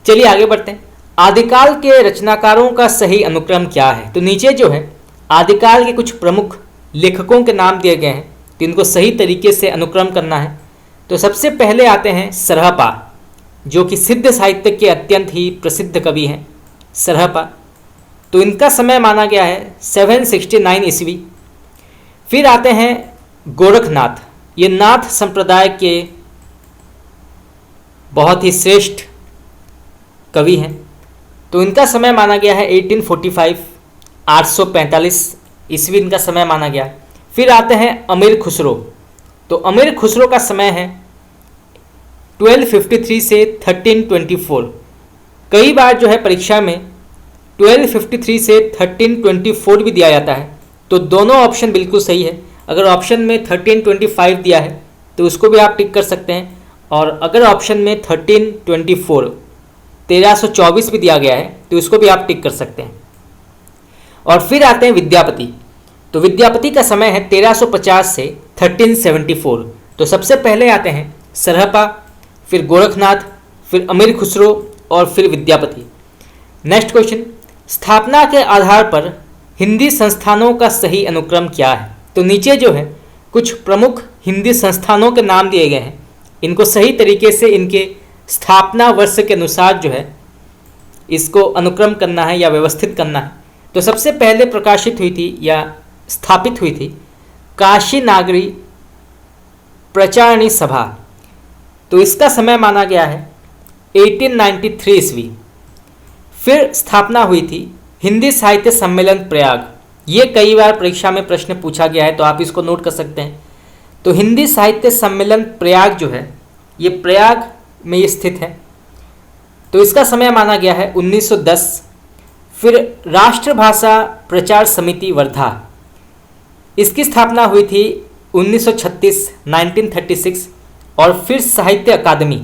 चलिए आगे बढ़ते हैं। आदिकाल के रचनाकारों का सही अनुक्रम क्या है? तो नीचे जो है आदिकाल के कुछ प्रमुख लेखकों के नाम दिए गए हैं, तो इनको सही तरीके से अनुक्रम करना है। तो सबसे पहले आते हैं सरहपा, जो कि सिद्ध साहित्य के अत्यंत ही प्रसिद्ध कवि हैं सरहपा, तो इनका समय माना गया है 769 ईस्वी। फिर आते हैं गोरखनाथ, ये नाथ संप्रदाय के बहुत ही श्रेष्ठ कवि हैं, तो इनका समय माना गया है 1845 845 ईस्वी इनका समय माना गया। फिर आते हैं अमीर खुसरो, तो अमीर खुसरो का समय है 1253 से 1324। कई बार जो है परीक्षा में 1253 से 1324 भी दिया जाता है, तो दोनों ऑप्शन बिल्कुल सही है। अगर ऑप्शन में 1325 दिया है तो उसको भी आप टिक कर सकते हैं, और अगर ऑप्शन में 1324 1324 भी दिया गया है तो उसको भी आप टिक कर सकते हैं। और फिर आते हैं विद्यापति। तो विद्यापति का समय है 1350 से 1374। तो सबसे पहले आते हैं सरहपा, फिर गोरखनाथ, फिर अमीर खुसरो और फिर विद्यापति। नेक्स्ट क्वेश्चन, स्थापना के आधार पर हिंदी संस्थानों का सही अनुक्रम क्या है? तो नीचे जो है कुछ प्रमुख हिंदी संस्थानों के नाम दिए गए हैं, इनको सही तरीके से इनके स्थापना वर्ष के अनुसार जो है इसको अनुक्रम करना है या व्यवस्थित करना है। तो सबसे पहले प्रकाशित हुई थी या स्थापित हुई थी काशी नागरी प्रचारणी सभा। तो इसका समय माना गया है 1893 ईस्वी। फिर स्थापना हुई थी हिंदी साहित्य सम्मेलन प्रयाग। ये कई बार परीक्षा में प्रश्न पूछा गया है तो आप इसको नोट कर सकते हैं। तो हिंदी साहित्य सम्मेलन प्रयाग जो है ये प्रयाग में ये स्थित है। तो इसका समय माना गया है 1910। फिर राष्ट्रभाषा प्रचार समिति वर्धा, इसकी स्थापना हुई थी 1936 1936। और फिर साहित्य अकादमी,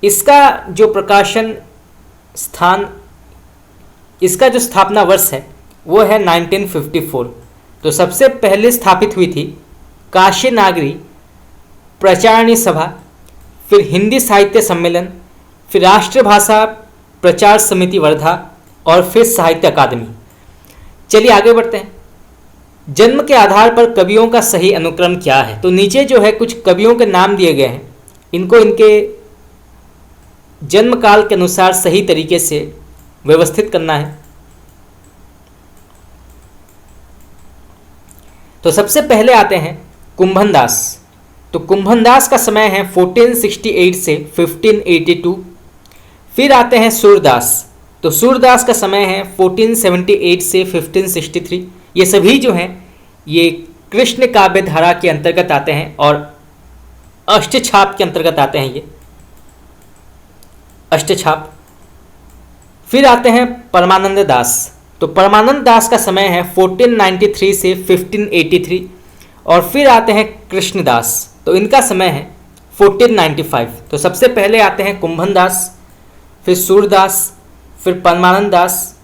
इसका जो प्रकाशन स्थान, इसका जो स्थापना वर्ष है वो है 1954। तो सबसे पहले स्थापित हुई थी काशी नागरी प्रचारणी सभा, फिर हिंदी साहित्य सम्मेलन, फिर राष्ट्रभाषा प्रचार समिति वर्धा और फिर साहित्य अकादमी। चलिए आगे बढ़ते हैं। जन्म के आधार पर कवियों का सही अनुक्रम क्या है? तो नीचे जो है कुछ कवियों के नाम दिए गए हैं, इनको इनके जन्म काल के अनुसार सही तरीके से व्यवस्थित करना है। तो सबसे पहले आते हैं कुंभन दास। तो कुंभन दास का समय है 1468 से 1582। फिर आते हैं सूरदास। तो सूरदास का समय है 1478 से 1563। ये सभी जो हैं ये कृष्ण काव्य धारा के अंतर्गत आते हैं और अष्टछाप के अंतर्गत आते हैं, ये अष्टछाप। फिर आते हैं परमानंद दास। तो परमानंद दास का समय है 1493 से 1583। और फिर आते हैं कृष्णदास। तो इनका समय है 1495। तो सबसे पहले आते हैं कुंभन दास, फिर सूरदास, फिर परमानंद दास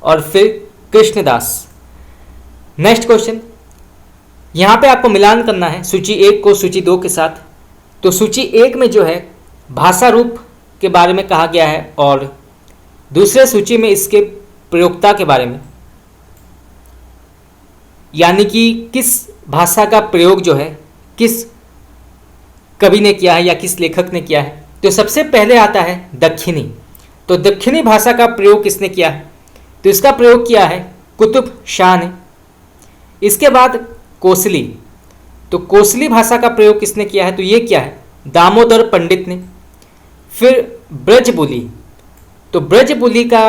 और फिर कृष्णदास। नेक्स्ट क्वेश्चन, यहाँ पे आपको मिलान करना है सूची 1 को सूची 2 के साथ। तो सूची 1 में जो है भाषा रूप के बारे में कहा गया है और दूसरे सूची में इसके प्रयोक्ता के बारे में, यानी कि किस भाषा का प्रयोग जो है किस कवि ने किया है या किस लेखक ने किया है। तो सबसे पहले आता है दक्षिणी। तो दक्षिणी भाषा का प्रयोग किसने किया है? तो इसका प्रयोग किया है कुतुब शाह ने। इसके बाद कोसली। तो कोसली भाषा का प्रयोग किसने किया है? तो ये क्या है? दामोदर पंडित ने। फिर ब्रजबुली। तो ब्रजबुली का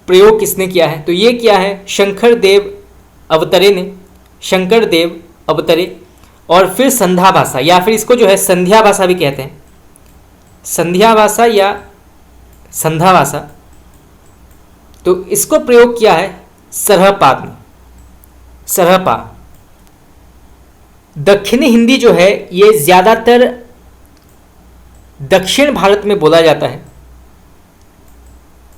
प्रयोग किसने किया है? तो ये किया है शंकर देव अवतरे ने, शंकर देव अवतरे। और फिर संध्या भाषा, या फिर इसको जो है संध्या भाषा भी कहते हैं, संध्या भाषा या संध्या भाषा। तो इसको प्रयोग किया है सरहपाद ने, सरहपा। दक्षिणी हिंदी जो है ये ज़्यादातर दक्षिण भारत में बोला जाता है।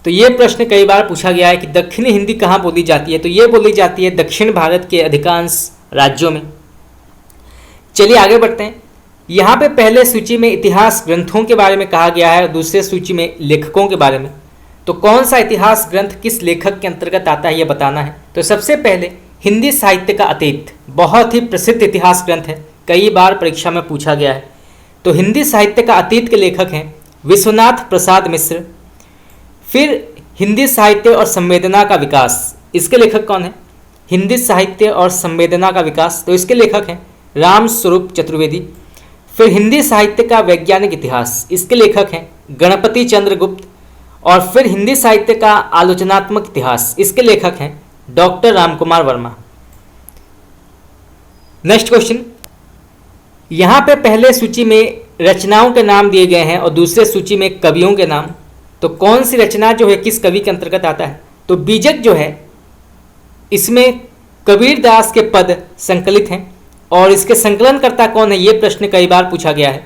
तो ये प्रश्न कई बार पूछा गया है कि दक्षिणी हिंदी कहाँ बोली जाती है? तो ये बोली जाती है दक्षिण भारत के अधिकांश राज्यों में। चलिए आगे बढ़ते हैं। यहाँ पे पहले सूची में इतिहास ग्रंथों के बारे में कहा गया है और दूसरे सूची में लेखकों के बारे में। तो कौन सा इतिहास ग्रंथ किस लेखक के अंतर्गत आता है ये बताना है। तो सबसे पहले हिंदी साहित्य का अतीत, बहुत ही प्रसिद्ध इतिहास ग्रंथ है, कई बार परीक्षा में पूछा गया है। तो हिंदी साहित्य का अतीत के लेखक हैं विश्वनाथ प्रसाद मिश्र। फिर हिंदी साहित्य और संवेदना का विकास, इसके लेखक कौन है? हिंदी साहित्य और संवेदना का विकास, तो इसके लेखक हैं राम स्वरूप चतुर्वेदी। फिर हिंदी साहित्य का वैज्ञानिक इतिहास, इसके लेखक हैं गणपति चंद्र गुप्त। और फिर हिंदी साहित्य का आलोचनात्मक इतिहास, इसके लेखक हैं doctor Ramkumar Verma. Next question, यहाँ पे पहले सूची में रचनाओं के नाम दिए गए हैं और दूसरे सूची में कवियों के नाम। तो कौन सी रचना जो है किस कवि के अंतर्गत आता है? तो बीजक जो है इसमें कबीरदास के पद संकलित हैं और इसके संकलनकर्ता कौन है, ये प्रश्न कई बार पूछा गया है।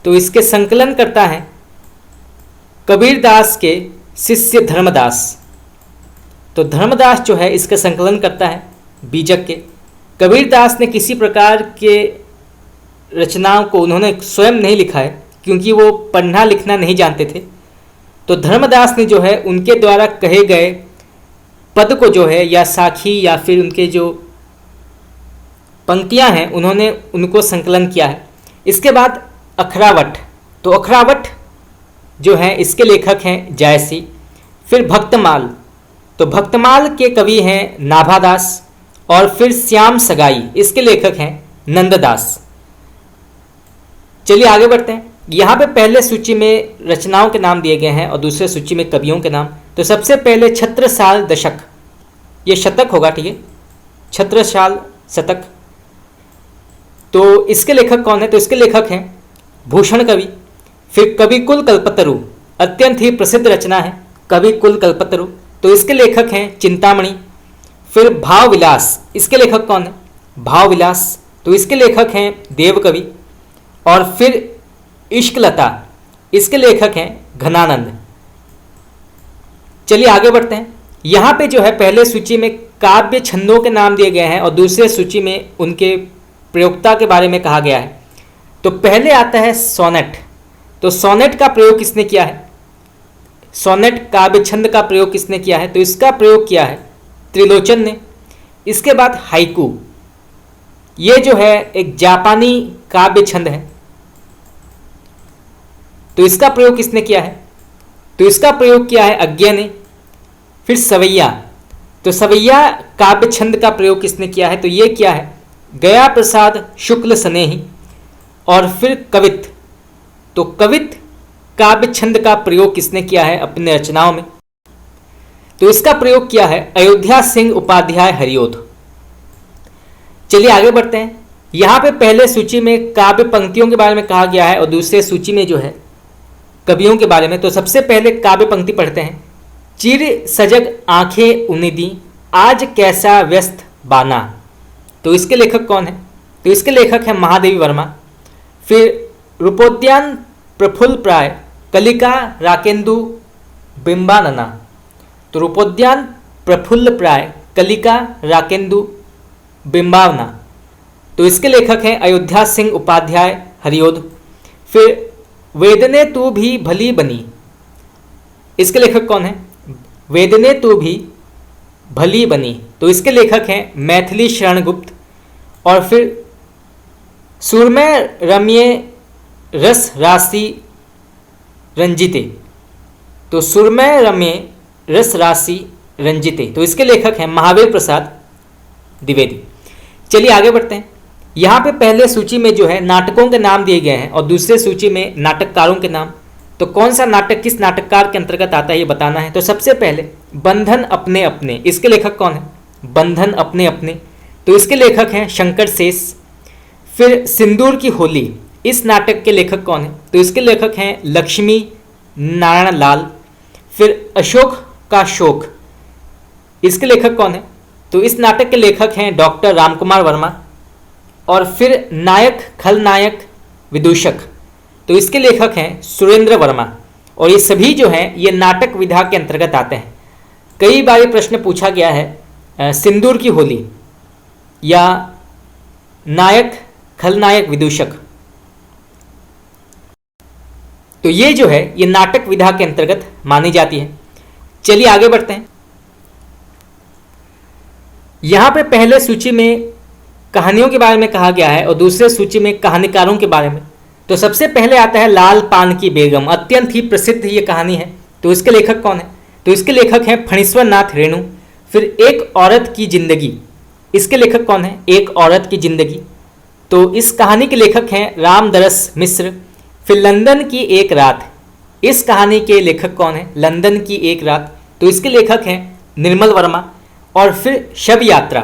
तो इसके संकलनकर्ता हैं कबीरदास के शिष्य धर्मदास। तो धर्मदास जो है इसका संकलन करता है बीजक के। कबीरदास ने किसी प्रकार के रचनाओं को उन्होंने स्वयं नहीं लिखा है क्योंकि वो पढ़ना लिखना नहीं जानते थे। तो धर्मदास ने जो है उनके द्वारा कहे गए पद को जो है या साखी या फिर उनके जो पंक्तियां हैं उन्होंने उनको संकलन किया है। इसके बाद अखरावट। तो अखरावट जो है इसके लेखक हैं जायसी। फिर भक्तमाल। तो भक्तमाल के कवि हैं नाभादास। और फिर श्याम सगाई, इसके लेखक हैं नंददास। चलिए आगे बढ़ते हैं। यहाँ पे पहले सूची में रचनाओं के नाम दिए गए हैं और दूसरे सूची में कवियों के नाम। तो सबसे पहले छत्रसाल दशक, ये शतक होगा, ठीक है, छत्रसाल शतक। तो इसके लेखक कौन है? तो इसके लेखक हैं भूषण कवि। फिर कविकुल कल्पतरु, अत्यंत ही प्रसिद्ध रचना है कविकुल कल्पतरु। तो इसके लेखक हैं चिंतामणि। फिर भाव विलास, इसके लेखक कौन है? भाव विलास। तो इसके लेखक हैं देवकवि। और फिर इश्कलता, इसके लेखक हैं घनानंद। चलिए आगे बढ़ते हैं। यहाँ पे जो है पहले सूची में काव्य छंदों के नाम दिए गए हैं और दूसरे सूची में उनके प्रयोक्ता के बारे में कहा गया है। तो पहले आता है सोनेट। तो सोनेट का प्रयोग किसने किया है? सोनेट काव्य छंद का प्रयोग किसने किया है? तो इसका प्रयोग किया है त्रिलोचन ने। इसके बाद हाइकू, ये जो है एक जापानी काव्य छंद है। तो इसका प्रयोग किसने किया है? तो इसका प्रयोग किया है अज्ञे ने। फिर सवैया। तो सवैया काव्य छंद का प्रयोग किसने किया है? तो ये किया है गया प्रसाद शुक्ल स्नेही। और फिर कवित। तो कवित काव्य छंद का प्रयोग किसने किया है अपने रचनाओं में? तो इसका प्रयोग किया है अयोध्या सिंह उपाध्याय हरिओध। चलिए आगे बढ़ते हैं। यहाँ पे पहले सूची में काव्य पंक्तियों के बारे में कहा गया है और दूसरे सूची में जो है कवियों के बारे में। तो सबसे पहले काव्य पंक्ति पढ़ते हैं। चिर सजग आंखें उनिदी, आज कैसा व्यस्त बाना। तो इसके लेखक कौन है? तो इसके लेखक है महादेवी वर्मा। फिर रूपोद्यान प्रफुल्ल प्राय, कलिका राकेंदु बिंबानना। तो रूपोद्यान प्रफुल्ल प्राय, कलिका राकेंदु बिंबावना। तो इसके लेखक हैं अयोध्या सिंह उपाध्याय हरिओध। फिर वेदने तू भी भली बनी, इसके लेखक कौन है? वेदने तू भी भली बनी। तो इसके लेखक हैं मैथिली शरण गुप्त। और फिर सुरमय रम्य रस राशि रंजिते। तो सुरमय रम्य रस राशि रंजिते। तो इसके लेखक हैं महावीर प्रसाद द्विवेदी। चलिए आगे बढ़ते हैं। यहाँ पे पहले सूची में जो है नाटकों के नाम दिए गए हैं और दूसरे सूची में नाटककारों के नाम। तो कौन सा नाटक किस नाटककार के अंतर्गत आता है ये बताना है। तो सबसे पहले बंधन अपने अपने, इसके लेखक कौन है? बंधन अपने अपने। तो इसके लेखक हैं शंकर शेष। फिर सिंदूर की होली, इस नाटक के लेखक कौन है? तो इसके लेखक हैं लक्ष्मी नारायण लाल। फिर अशोक का शोक, इसके लेखक कौन है? तो इस नाटक के लेखक हैं डॉक्टर रामकुमार वर्मा। और फिर नायक खलनायक विदूषक, तो इसके लेखक हैं सुरेंद्र वर्मा। और ये सभी जो हैं ये नाटक विधा के अंतर्गत आते हैं। कई बार ये प्रश्न पूछा गया है सिंदूर की होली या नायक खलनायक विदूषक। तो ये जो है ये नाटक विधा के अंतर्गत मानी जाती है। चलिए आगे बढ़ते हैं। यहां पे पहले सूची में कहानियों के बारे में कहा गया है और दूसरे सूची में कहानीकारों के बारे में। तो सबसे पहले आता है लाल पान की बेगम, अत्यंत ही प्रसिद्ध ये कहानी है। तो इसके लेखक कौन है? तो इसके लेखक हैं फणीश्वर नाथ रेणु। फिर एक औरत की जिंदगी, इसके लेखक कौन है? एक औरत की जिंदगी। तो इस कहानी के लेखक हैं रामदरस मिश्र। फिर लंदन की एक रात, इस कहानी के लेखक कौन है? लंदन की एक रात। तो इसके लेखक हैं निर्मल वर्मा। और फिर शब यात्रा,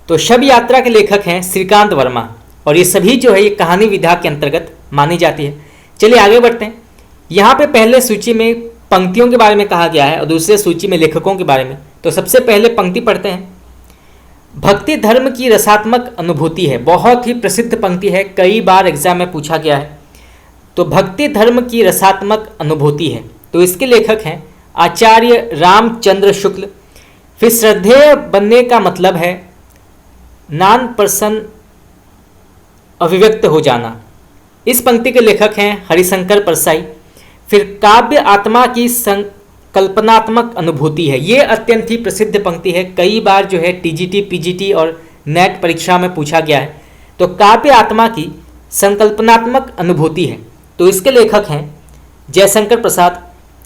तो शब यात्रा के लेखक हैं श्रीकांत वर्मा। और ये सभी जो है ये कहानी विधा के अंतर्गत मानी जाती है। चलिए आगे बढ़ते हैं। यहाँ पे पहले सूची में पंक्तियों के बारे में कहा गया है और दूसरे सूची में लेखकों के बारे में। तो सबसे पहले पंक्ति पढ़ते हैं। भक्ति धर्म की रसात्मक अनुभूति है, बहुत ही प्रसिद्ध पंक्ति है, कई बार एग्जाम में पूछा गया है। तो भक्ति धर्म की रसात्मक अनुभूति है, तो इसके लेखक हैं आचार्य रामचंद्र शुक्ल। फिर श्रद्धेय बनने का मतलब है नॉन पर्सन अभिव्यक्त हो जाना, इस पंक्ति के लेखक हैं हरिशंकर परसाई। फिर काव्य आत्मा की संकल्पनात्मक अनुभूति है, ये अत्यंत ही प्रसिद्ध पंक्ति है, कई बार जो है टीजीटी पीजीटी और नेट परीक्षा में पूछा गया है। तो काव्य आत्मा की संकल्पनात्मक अनुभूति है, तो इसके लेखक हैं जयशंकर प्रसाद।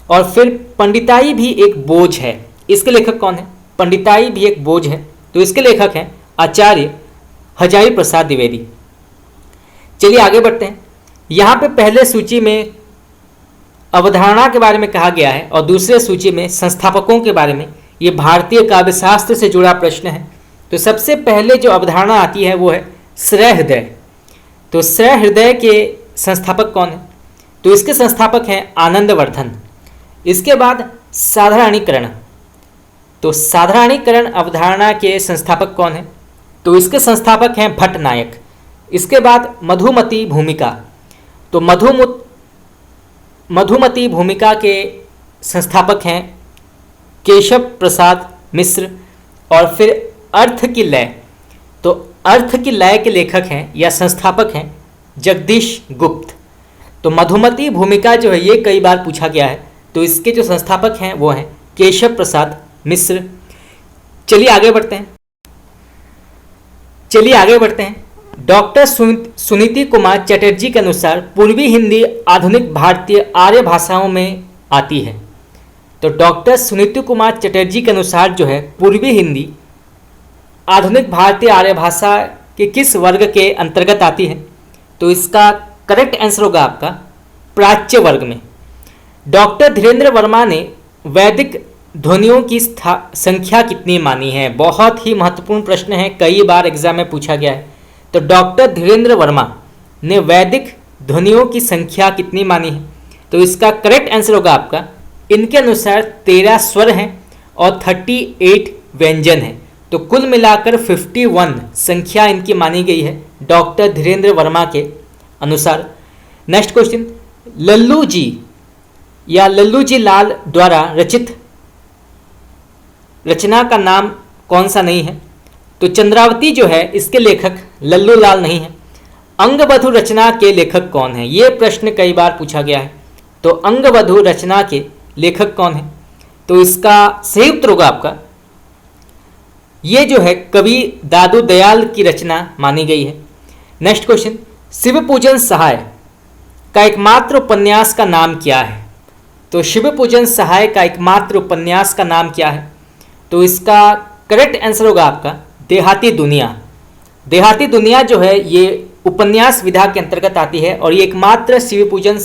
और फिर पंडिताई भी एक बोझ है, इसके लेखक कौन है? पंडिताई भी एक बोझ है, तो इसके लेखक हैं आचार्य हजारी प्रसाद द्विवेदी। चलिए आगे बढ़ते हैं। यहाँ पे पहले सूची में अवधारणा के बारे में कहा गया है और दूसरे सूची में संस्थापकों के बारे में। ये भारतीय काव्यशास्त्र से जुड़ा प्रश्न है। तो सबसे पहले जो अवधारणा आती है वो है श्रेय हृदय। तो श्रेय हृदय के संस्थापक कौन है? तो इसके संस्थापक हैं आनंदवर्धन। इसके बाद साधारणीकरण, तो साधारणीकरण अवधारणा के संस्थापक कौन है? तो इसके संस्थापक हैं भट्टनायक। इसके बाद मधुमती भूमिका, तो मधुमती भूमिका के संस्थापक हैं केशव प्रसाद मिश्र। और फिर अर्थ की लय, तो अर्थ की लय के लेखक हैं या संस्थापक हैं जगदीश गुप्त। तो मधुमती भूमिका जो है ये कई बार पूछा गया है, तो इसके जो संस्थापक हैं वो हैं केशव प्रसाद मिश्र। चलिए आगे बढ़ते हैं। डॉक्टर सुनीति कुमार चटर्जी के अनुसार पूर्वी हिंदी आधुनिक भारतीय आर्य भाषाओं में आती है। तो डॉक्टर सुनीति कुमार चटर्जी के अनुसार जो है पूर्वी हिंदी आधुनिक भारतीय आर्य भाषा के किस वर्ग के अंतर्गत आती है? तो इसका करेक्ट आंसर होगा आपका प्राच्य वर्ग में। डॉक्टर धीरेन्द्र वर्मा ने वैदिक ध्वनियों की संख्या कितनी मानी है? बहुत ही महत्वपूर्ण प्रश्न है, कई बार एग्जाम में पूछा गया है। तो डॉक्टर धीरेन्द्र वर्मा ने वैदिक ध्वनियों की संख्या कितनी मानी है? तो इसका करेक्ट आंसर होगा आपका, इनके अनुसार 13 स्वर हैं और 38 व्यंजन हैं। तो कुल मिलाकर 51 संख्या इनकी मानी गई है डॉक्टर धीरेन्द्र वर्मा के अनुसार। नेक्स्ट क्वेश्चन, लल्लू जी या लल्लू जी लाल द्वारा रचित रचना का नाम कौन सा नहीं है? तो चंद्रावती जो है इसके लेखक लल्लू लाल नहीं है। अंगवधु रचना के लेखक कौन है? ये प्रश्न कई बार पूछा गया है। तो अंगवधु रचना के लेखक कौन है? तो इसका सही उत्तर होगा आपका, ये जो है कवि दादू दयाल की रचना मानी गई है। नेक्स्ट क्वेश्चन, शिव पूजन सहाय का एकमात्र उपन्यास का नाम क्या है? तो शिव पूजन सहाय का एकमात्र उपन्यास का नाम क्या है? तो इसका करेक्ट आंसर होगा आपका देहाती दुनिया। देहाती दुनिया जो है ये उपन्यास विधा के अंतर्गत आती है और ये एकमात्र शिव पूजन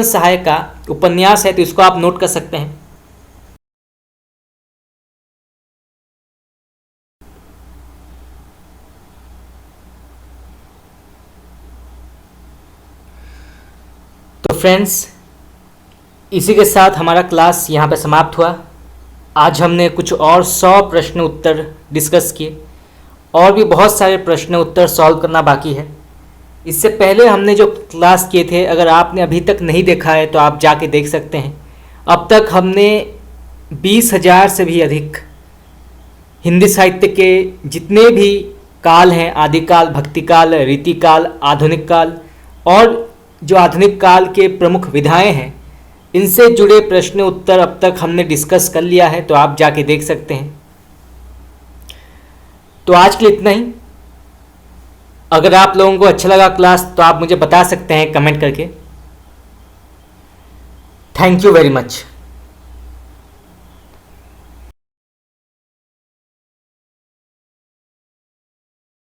सहाय का उपन्यास है, तो इसको आप नोट कर सकते हैं। तो फ्रेंड्स, इसी के साथ हमारा क्लास यहाँ पे समाप्त हुआ। आज हमने कुछ और 100 प्रश्न उत्तर डिस्कस किए और भी बहुत सारे प्रश्न उत्तर सॉल्व करना बाकी है। इससे पहले हमने जो क्लास किए थे, अगर आपने अभी तक नहीं देखा है तो आप जाके देख सकते हैं। अब तक हमने 20,000 से भी अधिक हिंदी साहित्य के जितने भी काल हैं, आदिकाल, भक्तिकाल, रीतिकाल, आधुनिक काल और जो आधुनिक काल के प्रमुख विधाएं हैं, इनसे जुड़े प्रश्न उत्तर अब तक हमने डिस्कस कर लिया है, तो आप जाके देख सकते हैं। तो आज के लिए इतना ही। अगर आप लोगों को अच्छा लगा क्लास तो आप मुझे बता सकते हैं कमेंट करके। Thank you very much.